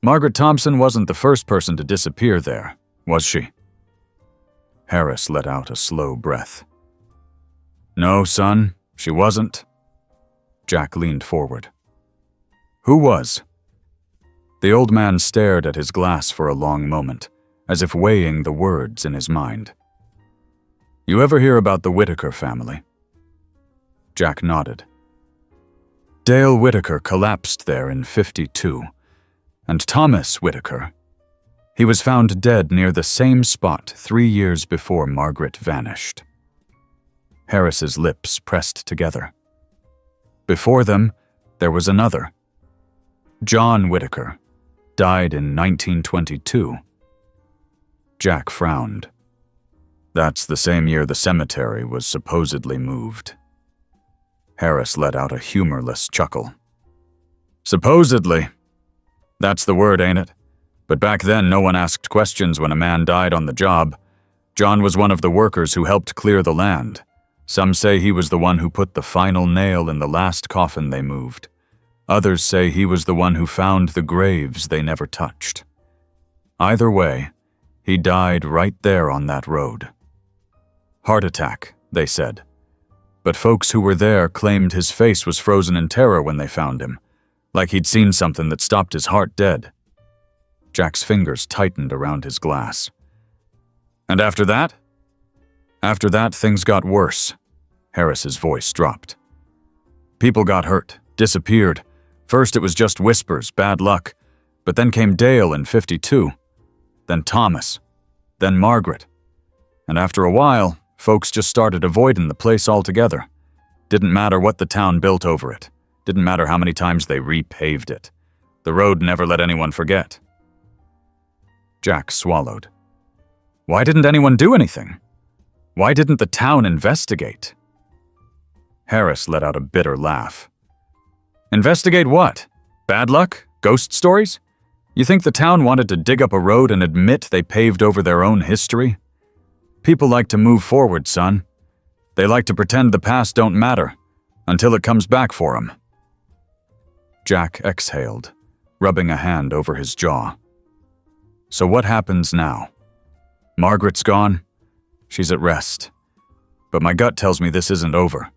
"Margaret Thompson wasn't the first person to disappear there, was she?" Harris let out a slow breath. "No, son, she wasn't." Jack leaned forward. "Who was?" The old man stared at his glass for a long moment, as if weighing the words in his mind. "You ever hear about the Whitaker family?" Jack nodded. "Dale Whitaker collapsed there in '52, and Thomas Whitaker, he was found dead near the same spot 3 years before Margaret vanished." Harris's lips pressed together. Before them, there was another. John Whitaker died in 1922. Jack frowned. "That's the same year the cemetery was supposedly moved." Harris let out a humorless chuckle. "Supposedly. That's the word, ain't it? But back then no one asked questions when a man died on the job. John was one of the workers who helped clear the land. Some say he was the one who put the final nail in the last coffin they moved. Others say he was the one who found the graves they never touched. Either way, he died right there on that road. Heart attack, they said. But folks who were there claimed his face was frozen in terror when they found him, like he'd seen something that stopped his heart dead." Jack's fingers tightened around his glass. "And after that?" "After that, things got worse." Harris's voice dropped. "People got hurt, disappeared. First it was just whispers, bad luck. But then came Dale in '52. Then Thomas. Then Margaret. And after a while, folks just started avoiding the place altogether. Didn't matter what the town built over it. Didn't matter how many times they repaved it. The road never let anyone forget." Jack swallowed. "Why didn't anyone do anything? Why didn't the town investigate?" Harris let out a bitter laugh. "Investigate what? Bad luck? Ghost stories? You think the town wanted to dig up a road and admit they paved over their own history? People like to move forward, son. They like to pretend the past don't matter, until it comes back for 'em." Jack exhaled, rubbing a hand over his jaw. "So what happens now? Margaret's gone. She's at rest. But my gut tells me this isn't over."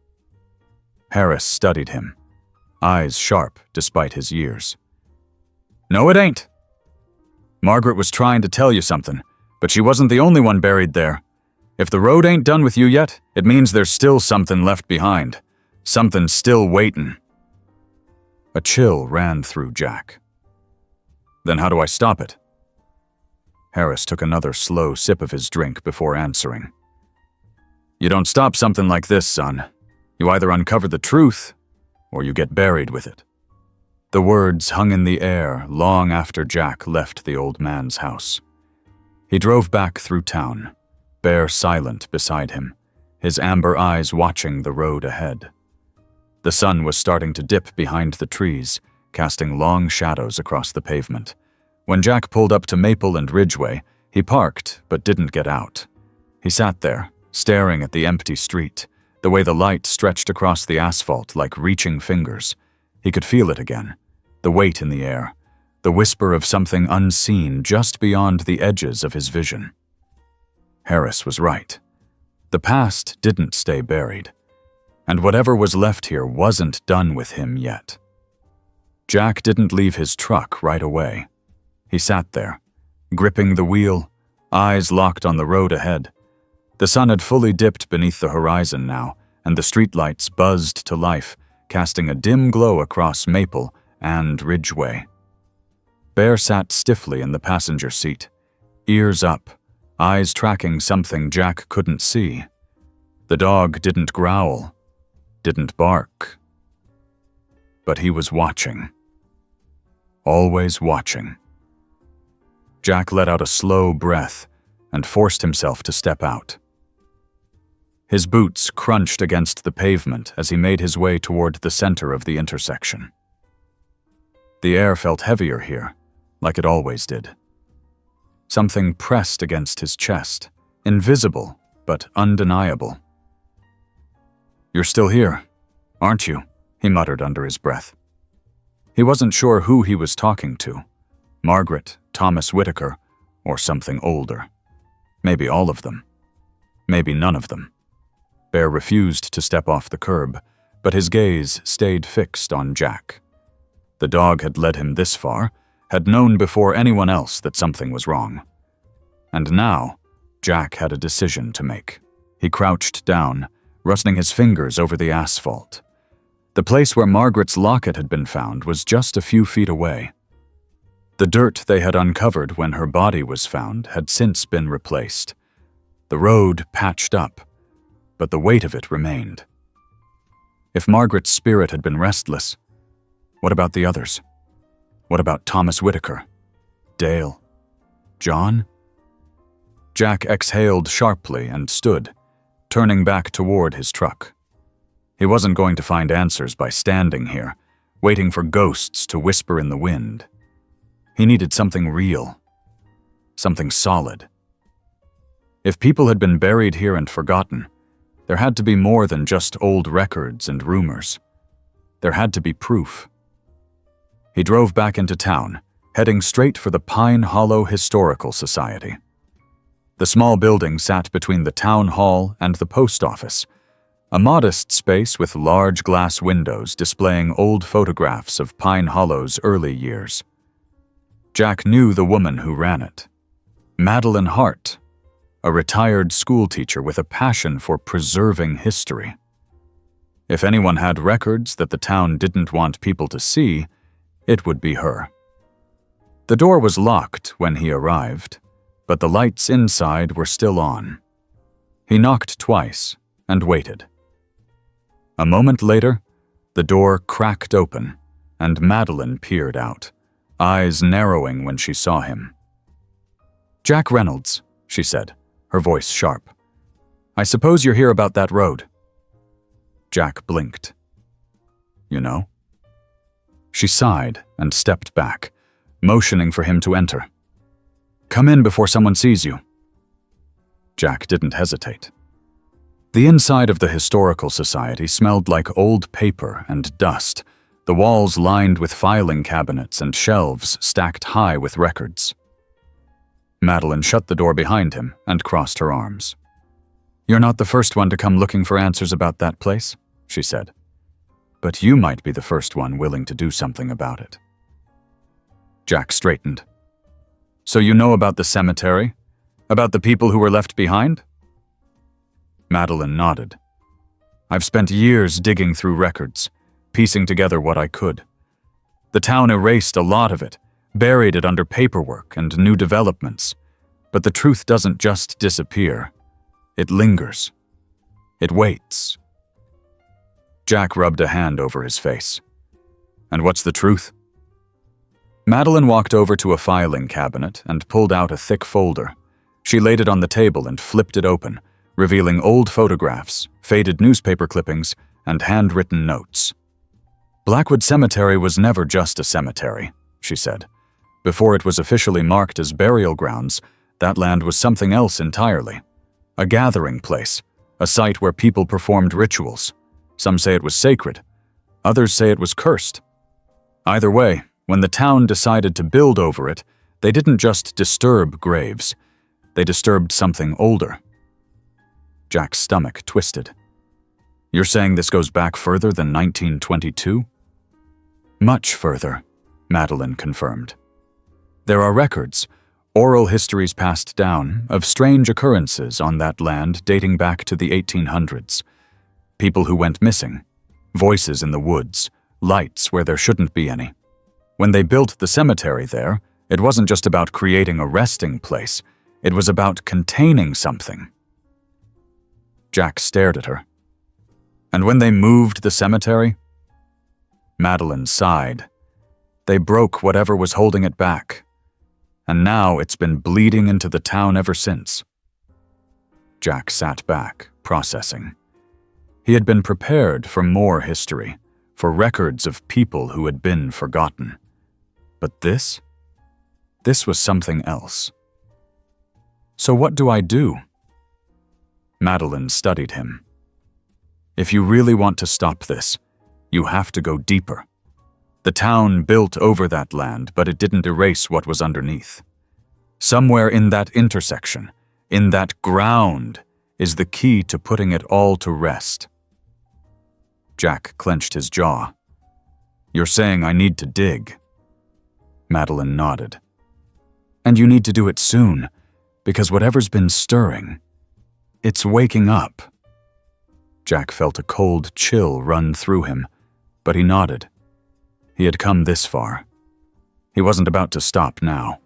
Harris studied him, eyes sharp despite his years. "No, it ain't. Margaret was trying to tell you something, but she wasn't the only one buried there. If the road ain't done with you yet, it means there's still something left behind. Something still waiting." A chill ran through Jack. "Then how do I stop it?" Harris took another slow sip of his drink before answering. "You don't stop something like this, son. You either uncover the truth, or you get buried with it." The words hung in the air long after Jack left the old man's house. He drove back through town, Bear silent beside him, his amber eyes watching the road ahead. The sun was starting to dip behind the trees, casting long shadows across the pavement. When Jack pulled up to Maple and Ridgeway, he parked but didn't get out. He sat there, staring at the empty street, the way the light stretched across the asphalt like reaching fingers. He could feel it again, the weight in the air, the whisper of something unseen just beyond the edges of his vision. Harris was right. The past didn't stay buried, and whatever was left here wasn't done with him yet. Jack didn't leave his truck right away. He sat there, gripping the wheel, eyes locked on the road ahead. The sun had fully dipped beneath the horizon now, and the streetlights buzzed to life, casting a dim glow across Maple and Ridgeway. Bear sat stiffly in the passenger seat, ears up, eyes tracking something Jack couldn't see. The dog didn't growl, didn't bark. But he was watching. Always watching. Jack let out a slow breath and forced himself to step out. His boots crunched against the pavement as he made his way toward the center of the intersection. The air felt heavier here, like it always did. Something pressed against his chest, invisible but undeniable. "You're still here, aren't you?" he muttered under his breath. He wasn't sure who he was talking to, Margaret, Thomas Whitaker, or something older. Maybe all of them. Maybe none of them. Bear refused to step off the curb, but his gaze stayed fixed on Jack. The dog had led him this far, had known before anyone else that something was wrong. And now, Jack had a decision to make. He crouched down, rustling his fingers over the asphalt. The place where Margaret's locket had been found was just a few feet away. The dirt they had uncovered when her body was found had since been replaced. The road patched up, but the weight of it remained. If Margaret's spirit had been restless, what about the others? What about Thomas Whitaker? Dale? John? Jack exhaled sharply and stood, turning back toward his truck. He wasn't going to find answers by standing here, waiting for ghosts to whisper in the wind. He needed something real, something solid. If people had been buried here and forgotten, there had to be more than just old records and rumors. There had to be proof. He drove back into town, heading straight for the Pine Hollow Historical Society. The small building sat between the town hall and the post office, a modest space with large glass windows displaying old photographs of Pine Hollow's early years. Jack knew the woman who ran it. Madeline Hart, a retired schoolteacher with a passion for preserving history. If anyone had records that the town didn't want people to see, it would be her. The door was locked when he arrived, but the lights inside were still on. He knocked twice and waited. A moment later, the door cracked open, and Madeline peered out, eyes narrowing when she saw him. "Jack Reynolds," she said, her voice sharp. "I suppose you're here about that road." Jack blinked. "You know?" She sighed and stepped back, motioning for him to enter. "Come in before someone sees you." Jack didn't hesitate. The inside of the Historical Society smelled like old paper and dust, the walls lined with filing cabinets and shelves stacked high with records. Madeline shut the door behind him and crossed her arms. "You're not the first one to come looking for answers about that place," she said. "But you might be the first one willing to do something about it." Jack straightened. "So you know about the cemetery? About the people who were left behind?" Madeline nodded. "I've spent years digging through records, piecing together what I could. The town erased a lot of it, buried it under paperwork and new developments. But the truth doesn't just disappear. It lingers. It waits." Jack rubbed a hand over his face. "And what's the truth?" Madeline walked over to a filing cabinet and pulled out a thick folder. She laid it on the table and flipped it open, revealing old photographs, faded newspaper clippings, and handwritten notes. "Blackwood Cemetery was never just a cemetery," she said. "Before it was officially marked as burial grounds, that land was something else entirely. A gathering place, a site where people performed rituals. Some say it was sacred, others say it was cursed. Either way, when the town decided to build over it, they didn't just disturb graves, they disturbed something older." Jack's stomach twisted. "You're saying this goes back further than 1922? "Much further," Madeline confirmed. "There are records, oral histories passed down, of strange occurrences on that land dating back to the 1800s. People who went missing, voices in the woods, lights where there shouldn't be any. When they built the cemetery there, it wasn't just about creating a resting place, it was about containing something." Jack stared at her. And when they moved the cemetery, Madeline sighed. They broke whatever was holding it back, and now it's been bleeding into the town ever since. Jack sat back, processing. He had been prepared for more history, for records of people who had been forgotten. But this was something else. So what do I do? Madeline studied him. If you really want to stop this, you have to go deeper. The town built over that land, but it didn't erase what was underneath. Somewhere in that intersection, in that ground, is the key to putting it all to rest. Jack clenched his jaw. You're saying I need to dig? Madeline nodded. And you need to do it soon, because whatever's been stirring, it's waking up. Jack felt a cold chill run through him, but he nodded. He had come this far. He wasn't about to stop now.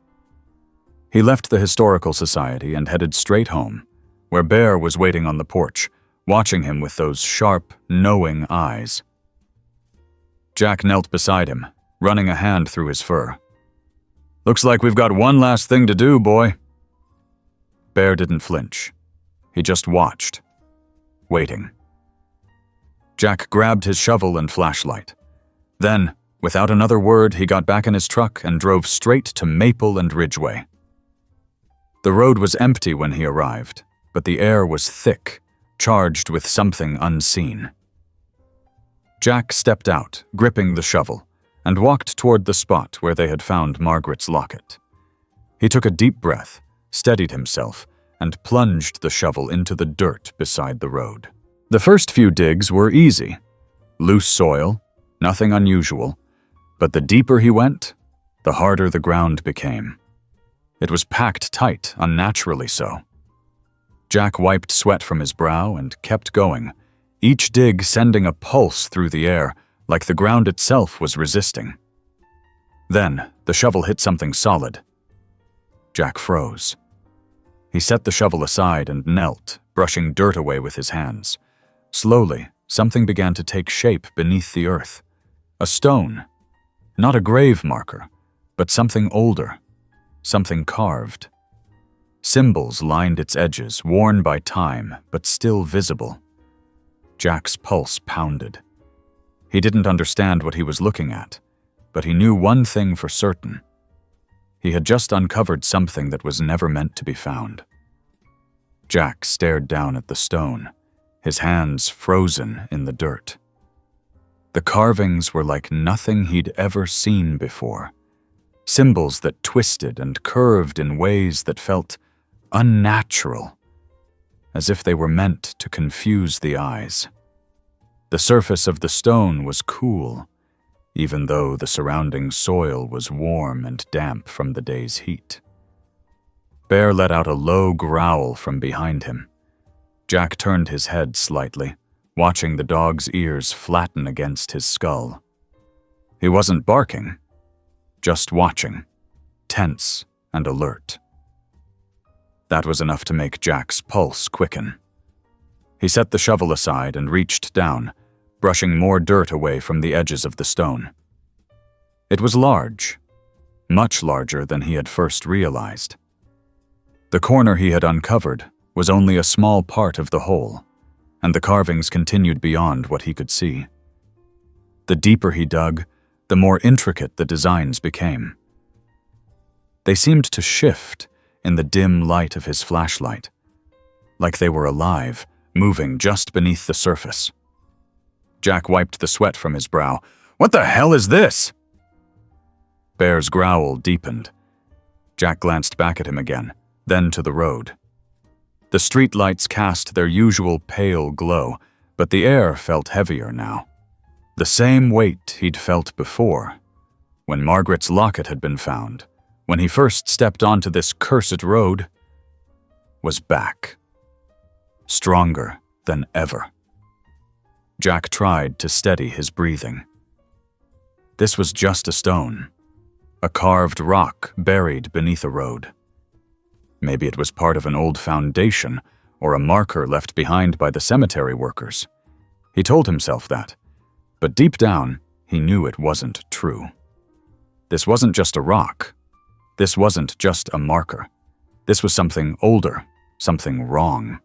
He left the Historical Society and headed straight home, where Bear was waiting on the porch, watching him with those sharp, knowing eyes. Jack knelt beside him, running a hand through his fur. Looks like we've got one last thing to do, boy. Bear didn't flinch. He just watched, waiting. Jack grabbed his shovel and flashlight. Then, without another word, he got back in his truck and drove straight to Maple and Ridgeway. The road was empty when he arrived, but the air was thick, charged with something unseen. Jack stepped out, gripping the shovel, and walked toward the spot where they had found Margaret's locket. He took a deep breath, steadied himself, and plunged the shovel into the dirt beside the road. The first few digs were easy. Loose soil, nothing unusual, but the deeper he went, the harder the ground became. It was packed tight, unnaturally so. Jack wiped sweat from his brow and kept going, each dig sending a pulse through the air, like the ground itself was resisting. Then, the shovel hit something solid. Jack froze. He set the shovel aside and knelt, brushing dirt away with his hands. Slowly, something began to take shape beneath the earth. A stone. Not a grave marker, but something older. Something carved. Symbols lined its edges, worn by time, but still visible. Jack's pulse pounded. He didn't understand what he was looking at, but he knew one thing for certain. He had just uncovered something that was never meant to be found. Jack stared down at the stone, his hands frozen in the dirt. The carvings were like nothing he'd ever seen before. Symbols that twisted and curved in ways that felt unnatural, as if they were meant to confuse the eyes. The surface of the stone was cool, even though the surrounding soil was warm and damp from the day's heat. Bear let out a low growl from behind him. Jack turned his head slightly, watching the dog's ears flatten against his skull. He wasn't barking, just watching, tense and alert. That was enough to make Jack's pulse quicken. He set the shovel aside and reached down, brushing more dirt away from the edges of the stone. It was large, much larger than he had first realized. The corner he had uncovered was only a small part of the whole, and the carvings continued beyond what he could see. The deeper he dug, the more intricate the designs became. They seemed to shift in the dim light of his flashlight, like they were alive, moving just beneath the surface. Jack wiped the sweat from his brow. "What the hell is this?" Bear's growl deepened. Jack glanced back at him again, then to the road. The streetlights cast their usual pale glow, but the air felt heavier now. The same weight he'd felt before, when Margaret's locket had been found, when he first stepped onto this cursed road, was back. Stronger than ever. Jack tried to steady his breathing. This was just a stone, a carved rock buried beneath a road. Maybe it was part of an old foundation or a marker left behind by the cemetery workers. He told himself that, but deep down, he knew it wasn't true. This wasn't just a rock. This wasn't just a marker. This was something older, something wrong.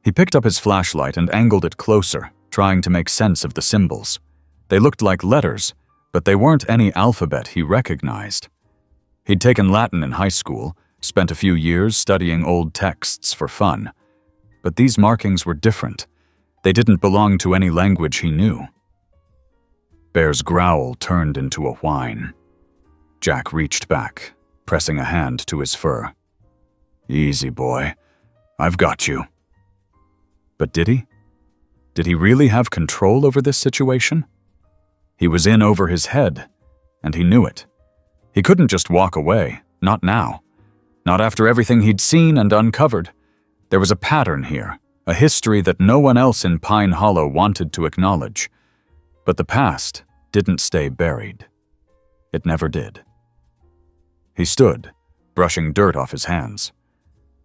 He picked up his flashlight and angled it closer, trying to make sense of the symbols. They looked like letters, but they weren't any alphabet he recognized. He'd taken Latin in high school, spent a few years studying old texts for fun. But these markings were different. They didn't belong to any language he knew. Bear's growl turned into a whine. Jack reached back, pressing a hand to his fur. "Easy, boy. I've got you." But did he? Did he really have control over this situation? He was in over his head, and he knew it. He couldn't just walk away, not now. Not after everything he'd seen and uncovered. There was a pattern here, a history that no one else in Pine Hollow wanted to acknowledge. But the past didn't stay buried. It never did. He stood, brushing dirt off his hands.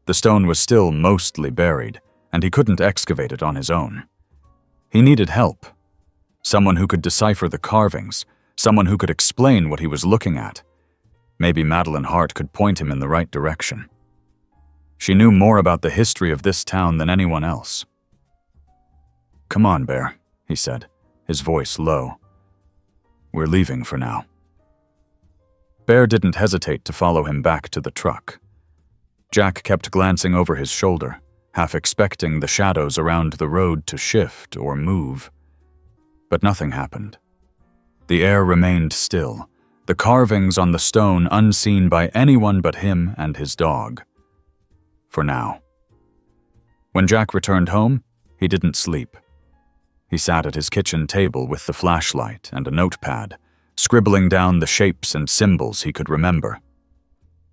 The stone was still mostly buried, and he couldn't excavate it on his own. He needed help. Someone who could decipher the carvings, someone who could explain what he was looking at. Maybe Madeline Hart could point him in the right direction. She knew more about the history of this town than anyone else. "Come on, Bear," he said, his voice low. "We're leaving for now." Bear didn't hesitate to follow him back to the truck. Jack kept glancing over his shoulder, half expecting the shadows around the road to shift or move. But nothing happened. The air remained still, the carvings on the stone unseen by anyone but him and his dog. For now. When Jack returned home, he didn't sleep. He sat at his kitchen table with the flashlight and a notepad, scribbling down the shapes and symbols he could remember.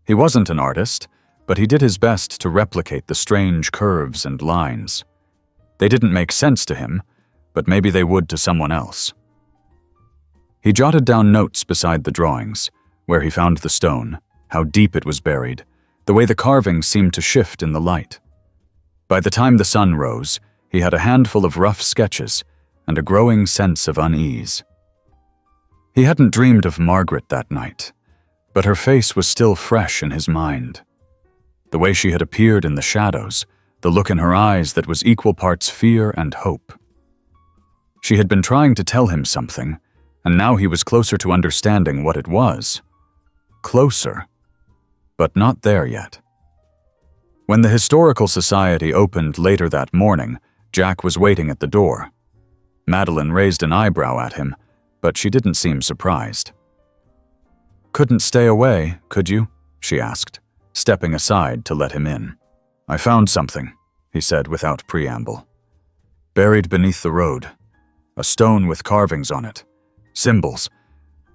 He wasn't an artist, but he did his best to replicate the strange curves and lines. They didn't make sense to him, but maybe they would to someone else. He jotted down notes beside the drawings, where he found the stone, how deep it was buried, the way the carvings seemed to shift in the light. By the time the sun rose, he had a handful of rough sketches and a growing sense of unease. He hadn't dreamed of Margaret that night, but her face was still fresh in his mind. The way she had appeared in the shadows, the look in her eyes that was equal parts fear and hope. She had been trying to tell him something, and now he was closer to understanding what it was. Closer, but not there yet. When the Historical Society opened later that morning, Jack was waiting at the door. Madeline raised an eyebrow at him, but she didn't seem surprised. "Couldn't stay away, could you?" she asked, stepping aside to let him in. "I found something," he said without preamble. "Buried beneath the road. A stone with carvings on it. Symbols.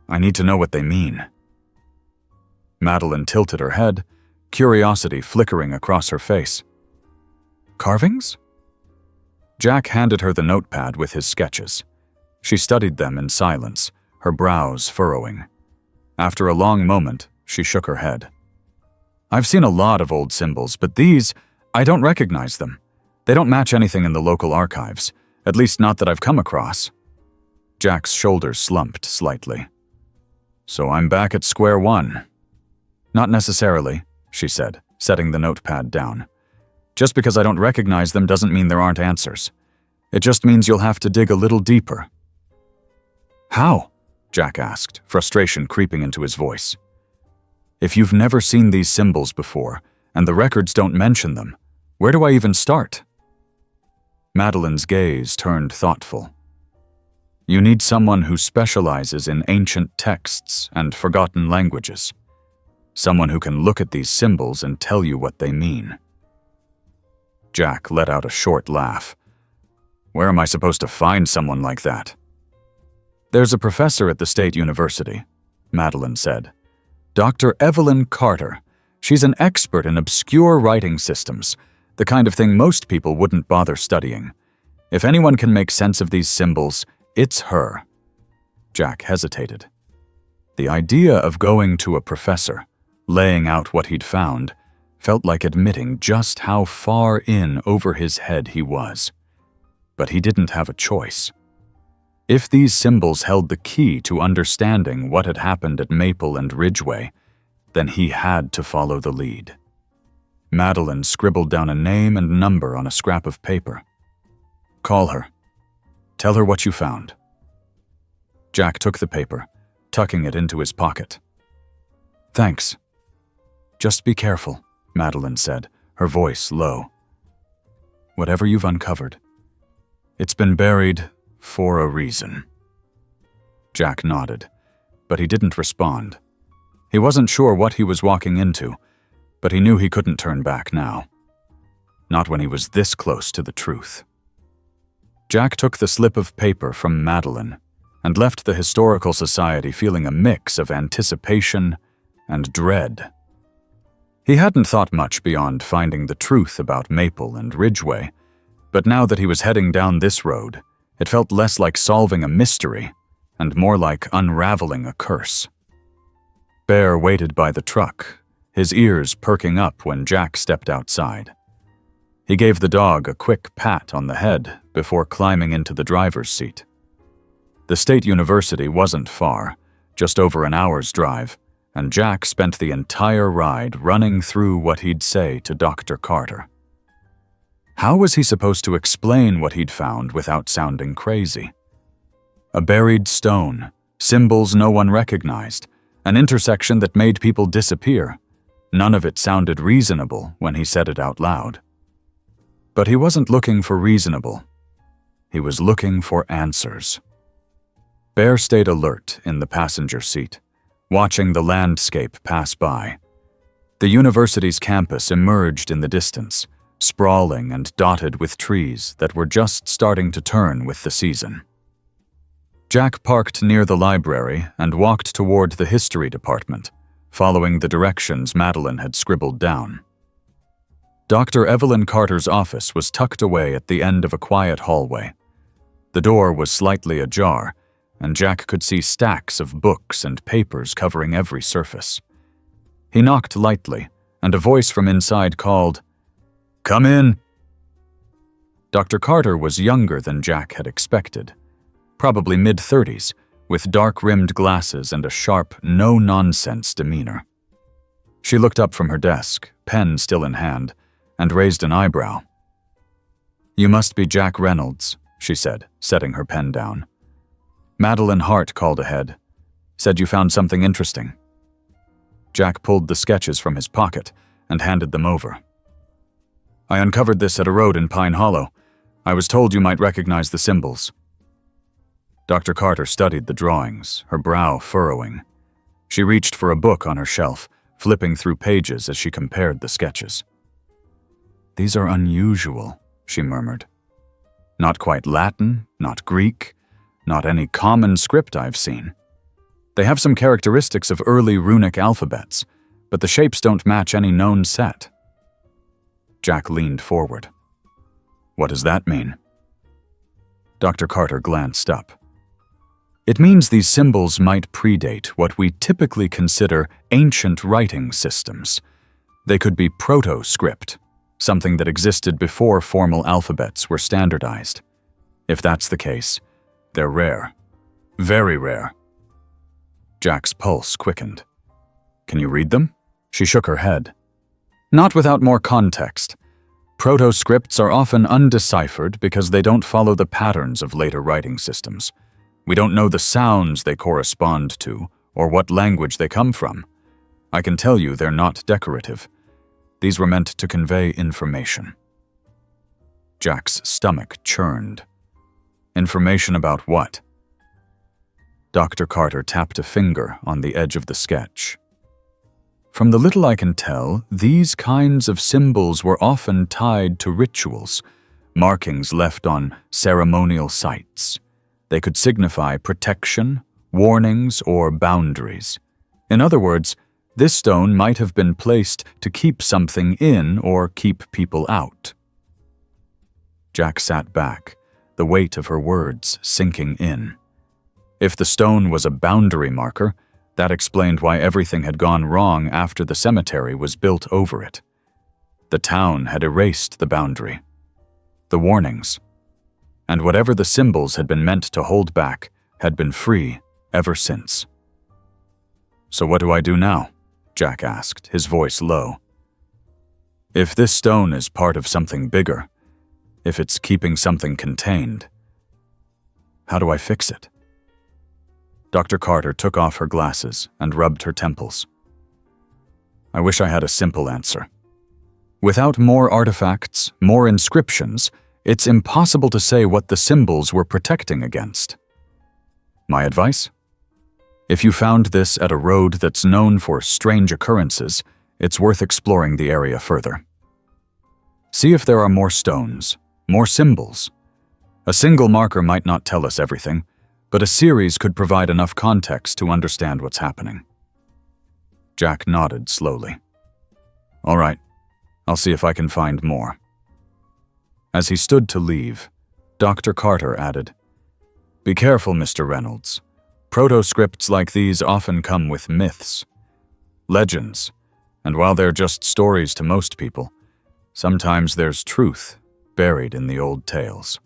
I need to know what they mean." Madeline tilted her head, curiosity flickering across her face. "Carvings?" Jack handed her the notepad with his sketches. She studied them in silence, her brows furrowing. After a long moment, she shook her head. "I've seen a lot of old symbols, but these, I don't recognize them. They don't match anything in the local archives, at least not that I've come across." Jack's shoulders slumped slightly. "So I'm back at square one." "Not necessarily," she said, setting the notepad down. "Just because I don't recognize them doesn't mean there aren't answers. It just means you'll have to dig a little deeper." "How?" Jack asked, frustration creeping into his voice. "If you've never seen these symbols before, and the records don't mention them, where do I even start?" Madeline's gaze turned thoughtful. "You need someone who specializes in ancient texts and forgotten languages. Someone who can look at these symbols and tell you what they mean." Jack let out a short laugh. "Where am I supposed to find someone like that?" "There's a professor at the State University," Madeline said. "Dr. Evelyn Carter. She's an expert in obscure writing systems, the kind of thing most people wouldn't bother studying. If anyone can make sense of these symbols, it's her." Jack hesitated. The idea of going to a professor, laying out what he'd found, felt like admitting just how far in over his head he was. but he didn't have a choice. If these symbols held the key to understanding what had happened at Maple and Ridgeway, then he had to follow the lead. Madeline scribbled down a name and number on a scrap of paper. "Call her. Tell her what you found." Jack took the paper, tucking it into his pocket. "Thanks. Just be careful," Madeline said, her voice low. "Whatever you've uncovered, it's been buried for a reason." Jack nodded, but he didn't respond. He wasn't sure what he was walking into, but he knew he couldn't turn back now. Not when he was this close to the truth. Jack took the slip of paper from Madeline and left the Historical Society feeling a mix of anticipation and dread. He hadn't thought much beyond finding the truth about Maple and Ridgeway, but now that he was heading down this road, it felt less like solving a mystery and more like unraveling a curse. Bear waited by the truck, his ears perking up when Jack stepped outside. He gave the dog a quick pat on the head before climbing into the driver's seat. The State University wasn't far, just over an hour's drive, and Jack spent the entire ride running through what he'd say to Dr. Carter. How was he supposed to explain what he'd found without sounding crazy? A buried stone, symbols no one recognized, an intersection that made people disappear. None of it sounded reasonable when he said it out loud. But he wasn't looking for reasonable. He was looking for answers. Bear stayed alert in the passenger seat, watching the landscape pass by. The university's campus emerged in the distance, sprawling and dotted with trees that were just starting to turn with the season. Jack parked near the library and walked toward the history department, following the directions Madeline had scribbled down. Dr. Evelyn Carter's office was tucked away at the end of a quiet hallway. The door was slightly ajar, and Jack could see stacks of books and papers covering every surface. He knocked lightly, and a voice from inside called, "Come in." Dr. Carter was younger than Jack had expected, probably mid-30s, with dark-rimmed glasses and a sharp, no-nonsense demeanor. She looked up from her desk, pen still in hand, and raised an eyebrow. "You must be Jack Reynolds," she said, setting her pen down. Madeline Hart called ahead. "Said you found something interesting." Jack pulled the sketches from his pocket and handed them over. "I uncovered this at a road in Pine Hollow. I was told you might recognize the symbols." Dr. Carter studied the drawings, her brow furrowing. She reached for a book on her shelf, flipping through pages as she compared the sketches. "These are unusual," she murmured. "Not quite Latin, not Greek, not any common script I've seen. They have some characteristics of early runic alphabets, but the shapes don't match any known set." Jack leaned forward. "What does that mean?" Dr. Carter glanced up. "It means these symbols might predate what we typically consider ancient writing systems. They could be proto-script, something that existed before formal alphabets were standardized. If that's the case, they're rare. Very rare." Jack's pulse quickened. "Can you read them?" She shook her head. "Not without more context. Proto-scripts are often undeciphered because they don't follow the patterns of later writing systems. We don't know the sounds they correspond to or what language they come from. I can tell you they're not decorative. These were meant to convey information." Jack's stomach churned. Information about what? Dr. Carter tapped a finger on the edge of the sketch. "From the little I can tell, these kinds of symbols were often tied to rituals, markings left on ceremonial sites. They could signify protection, warnings, or boundaries. In other words, this stone might have been placed to keep something in or keep people out." Jack sat back, the weight of her words sinking in. If the stone was a boundary marker, that explained why everything had gone wrong after the cemetery was built over it. The town had erased the boundary, the warnings, and whatever the symbols had been meant to hold back had been free ever since. "So what do I do now?" Jack asked, his voice low. "If this stone is part of something bigger, if it's keeping something contained, how do I fix it?" Dr. Carter took off her glasses and rubbed her temples. "I wish I had a simple answer. Without more artifacts, more inscriptions, it's impossible to say what the symbols were protecting against. My advice? If you found this at a road that's known for strange occurrences, it's worth exploring the area further. See if there are more stones, more symbols. A single marker might not tell us everything, but a series could provide enough context to understand what's happening." Jack nodded slowly. "All right, I'll see if I can find more." As he stood to leave, Dr. Carter added, "Be careful, Mr. Reynolds. Proto-scripts like these often come with myths, legends, and while they're just stories to most people, sometimes there's truth buried in the old tales."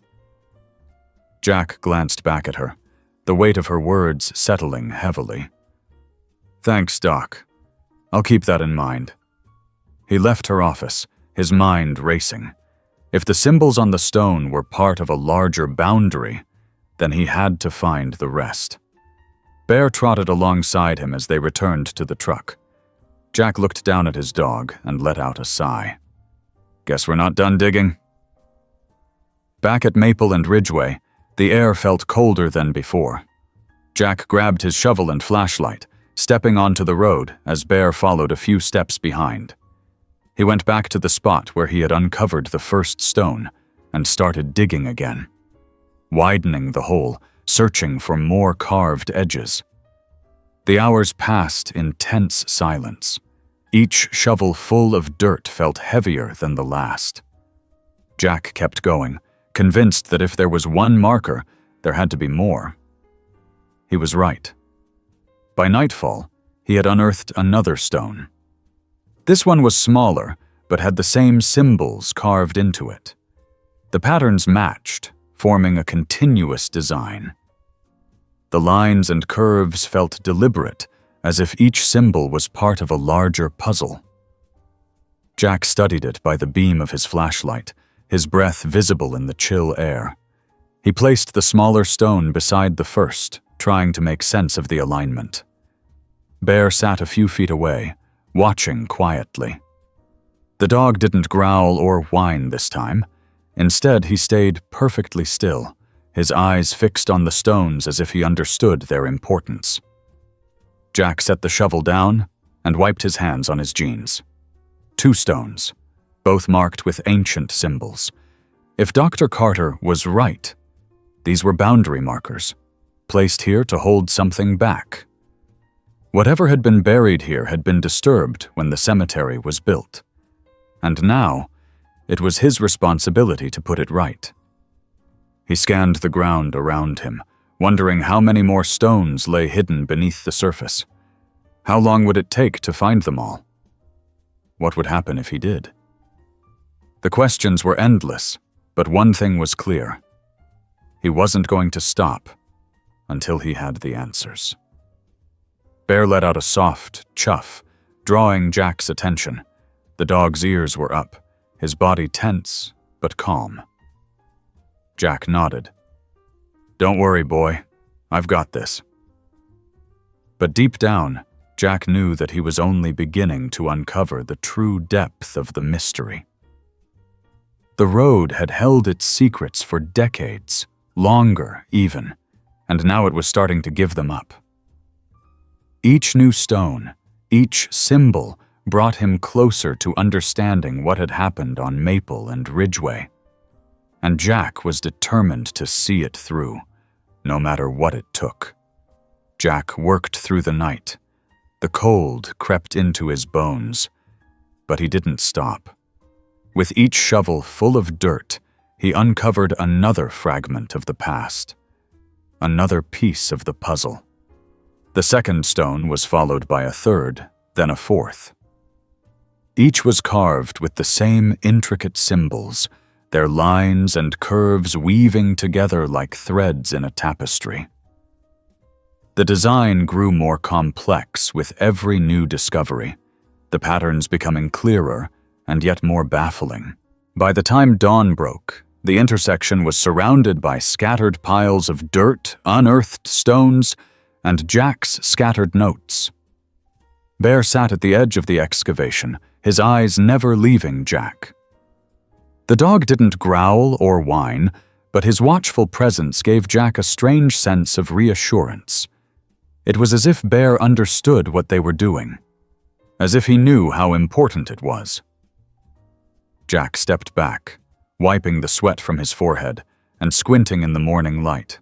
Jack glanced back at her, the weight of her words settling heavily. "Thanks, Doc. I'll keep that in mind." He left her office, his mind racing. If the symbols on the stone were part of a larger boundary, then he had to find the rest. Bear trotted alongside him as they returned to the truck. Jack looked down at his dog and let out a sigh. "Guess we're not done digging." Back at Maple and Ridgeway, the air felt colder than before. Jack grabbed his shovel and flashlight, stepping onto the road as Bear followed a few steps behind. He went back to the spot where he had uncovered the first stone and started digging again, widening the hole, searching for more carved edges. The hours passed in tense silence. Each shovel full of dirt felt heavier than the last. Jack kept going, convinced that if there was one marker, there had to be more. He was right. By nightfall, he had unearthed another stone. This one was smaller, but had the same symbols carved into it. The patterns matched, forming a continuous design. The lines and curves felt deliberate, as if each symbol was part of a larger puzzle. Jack studied it by the beam of his flashlight, his breath visible in the chill air. He placed the smaller stone beside the first, trying to make sense of the alignment. Bear sat a few feet away, watching quietly. The dog didn't growl or whine this time. Instead, he stayed perfectly still, his eyes fixed on the stones as if he understood their importance. Jack set the shovel down and wiped his hands on his jeans. 2 stones, both marked with ancient symbols. If Dr. Carter was right, these were boundary markers, placed here to hold something back. Whatever had been buried here had been disturbed when the cemetery was built. And now, it was his responsibility to put it right. He scanned the ground around him, wondering how many more stones lay hidden beneath the surface. How long would it take to find them all? What would happen if he did? The questions were endless, but one thing was clear. He wasn't going to stop until he had the answers. Bear let out a soft chuff, drawing Jack's attention. The dog's ears were up, his body tense but calm. Jack nodded. "Don't worry, boy. I've got this." But deep down, Jack knew that he was only beginning to uncover the true depth of the mystery. The road had held its secrets for decades, longer even, and now it was starting to give them up. Each new stone, each symbol, brought him closer to understanding what had happened on Maple and Ridgeway. And Jack was determined to see it through, no matter what it took. Jack worked through the night. The cold crept into his bones, but he didn't stop. With each shovel full of dirt, he uncovered another fragment of the past, another piece of the puzzle. The second stone was followed by a third, then a fourth. Each was carved with the same intricate symbols, their lines and curves weaving together like threads in a tapestry. The design grew more complex with every new discovery, the patterns becoming clearer and yet more baffling. By the time dawn broke, the intersection was surrounded by scattered piles of dirt, unearthed stones, and Jack's scattered notes. Bear sat at the edge of the excavation, his eyes never leaving Jack. The dog didn't growl or whine, but his watchful presence gave Jack a strange sense of reassurance. It was as if Bear understood what they were doing, as if he knew how important it was. Jack stepped back, wiping the sweat from his forehead and squinting in the morning light.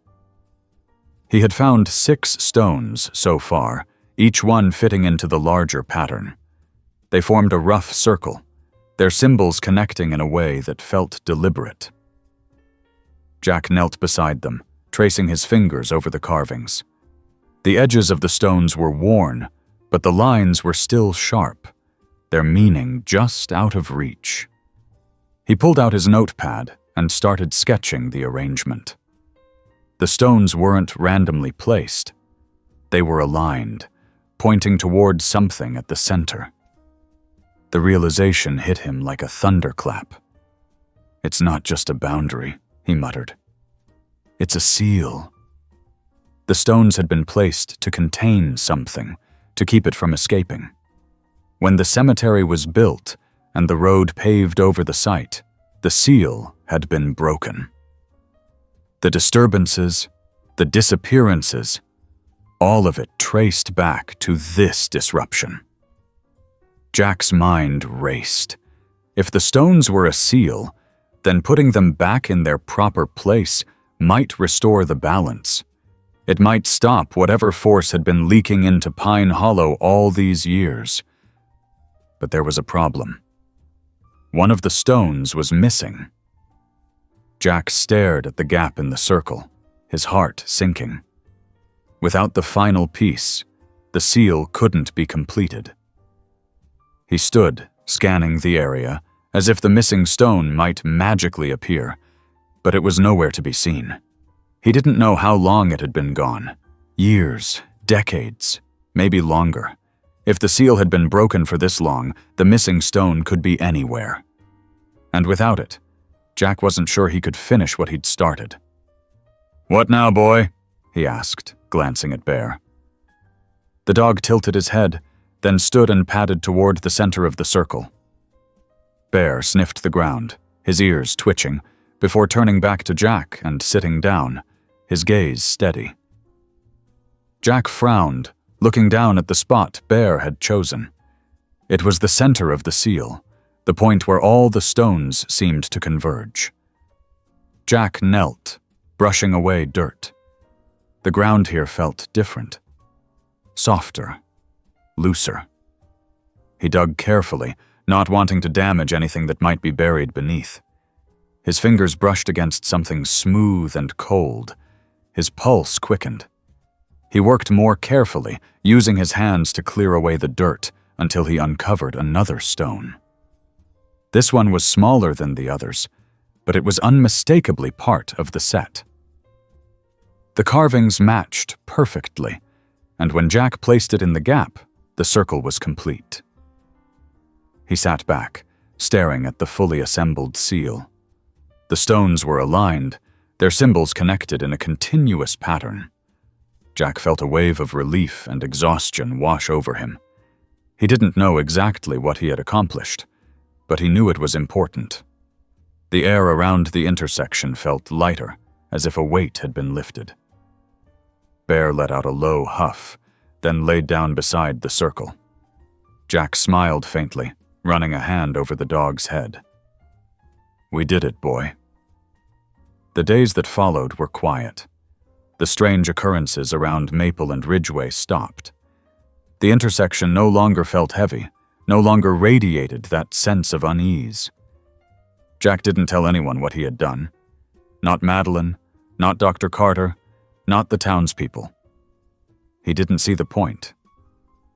He had found 6 stones so far, each one fitting into the larger pattern. They formed a rough circle, their symbols connecting in a way that felt deliberate. Jack knelt beside them, tracing his fingers over the carvings. The edges of the stones were worn, but the lines were still sharp, their meaning just out of reach. He pulled out his notepad and started sketching the arrangement. The stones weren't randomly placed. They were aligned, pointing toward something at the center. The realization hit him like a thunderclap. "It's not just a boundary," he muttered. "It's a seal." The stones had been placed to contain something, to keep it from escaping. When the cemetery was built and the road paved over the site, the seal had been broken. The disturbances, the disappearances, all of it traced back to this disruption. Jack's mind raced. If the stones were a seal, then putting them back in their proper place might restore the balance. It might stop whatever force had been leaking into Pine Hollow all these years. But there was a problem. One of the stones was missing. Jack stared at the gap in the circle, his heart sinking. Without the final piece, the seal couldn't be completed. He stood, scanning the area, as if the missing stone might magically appear, but it was nowhere to be seen. He didn't know how long it had been gone. Years, decades, maybe longer. If the seal had been broken for this long, the missing stone could be anywhere. And without it, Jack wasn't sure he could finish what he'd started. "What now, boy?" he asked, glancing at Bear. The dog tilted his head, then stood and padded toward the center of the circle. Bear sniffed the ground, his ears twitching, before turning back to Jack and sitting down, his gaze steady. Jack frowned, looking down at the spot Bear had chosen. It was the center of the seal, the point where all the stones seemed to converge. Jack knelt, brushing away dirt. The ground here felt different. Softer. Looser. He dug carefully, not wanting to damage anything that might be buried beneath. His fingers brushed against something smooth and cold. His pulse quickened. He worked more carefully, using his hands to clear away the dirt until he uncovered another stone. This one was smaller than the others, but it was unmistakably part of the set. The carvings matched perfectly, and when Jack placed it in the gap, the circle was complete. He sat back, staring at the fully assembled seal. The stones were aligned, their symbols connected in a continuous pattern. Jack felt a wave of relief and exhaustion wash over him. He didn't know exactly what he had accomplished, but he knew it was important. The air around the intersection felt lighter, as if a weight had been lifted. Bear let out a low huff, then laid down beside the circle. Jack smiled faintly, running a hand over the dog's head. "We did it, boy." The days that followed were quiet. The strange occurrences around Maple and Ridgeway stopped. The intersection no longer felt heavy, no longer radiated that sense of unease. Jack didn't tell anyone what he had done. Not Madeline, not Dr. Carter, not the townspeople. He didn't see the point.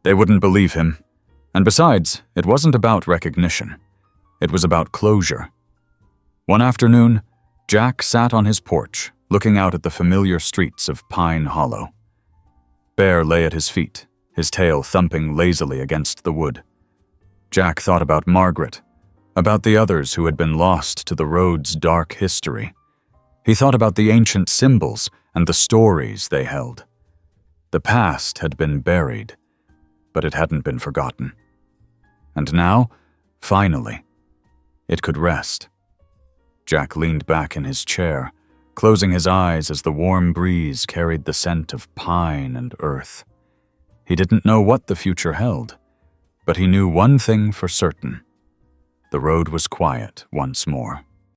They wouldn't believe him. And besides, it wasn't about recognition. It was about closure. One afternoon, Jack sat on his porch, looking out at the familiar streets of Pine Hollow. Bear lay at his feet, his tail thumping lazily against the wood. Jack thought about Margaret, about the others who had been lost to the road's dark history. He thought about the ancient symbols and the stories they held. The past had been buried, but it hadn't been forgotten. And now, finally, it could rest. Jack leaned back in his chair, closing his eyes as the warm breeze carried the scent of pine and earth. He didn't know what the future held, but he knew one thing for certain. The road was quiet once more.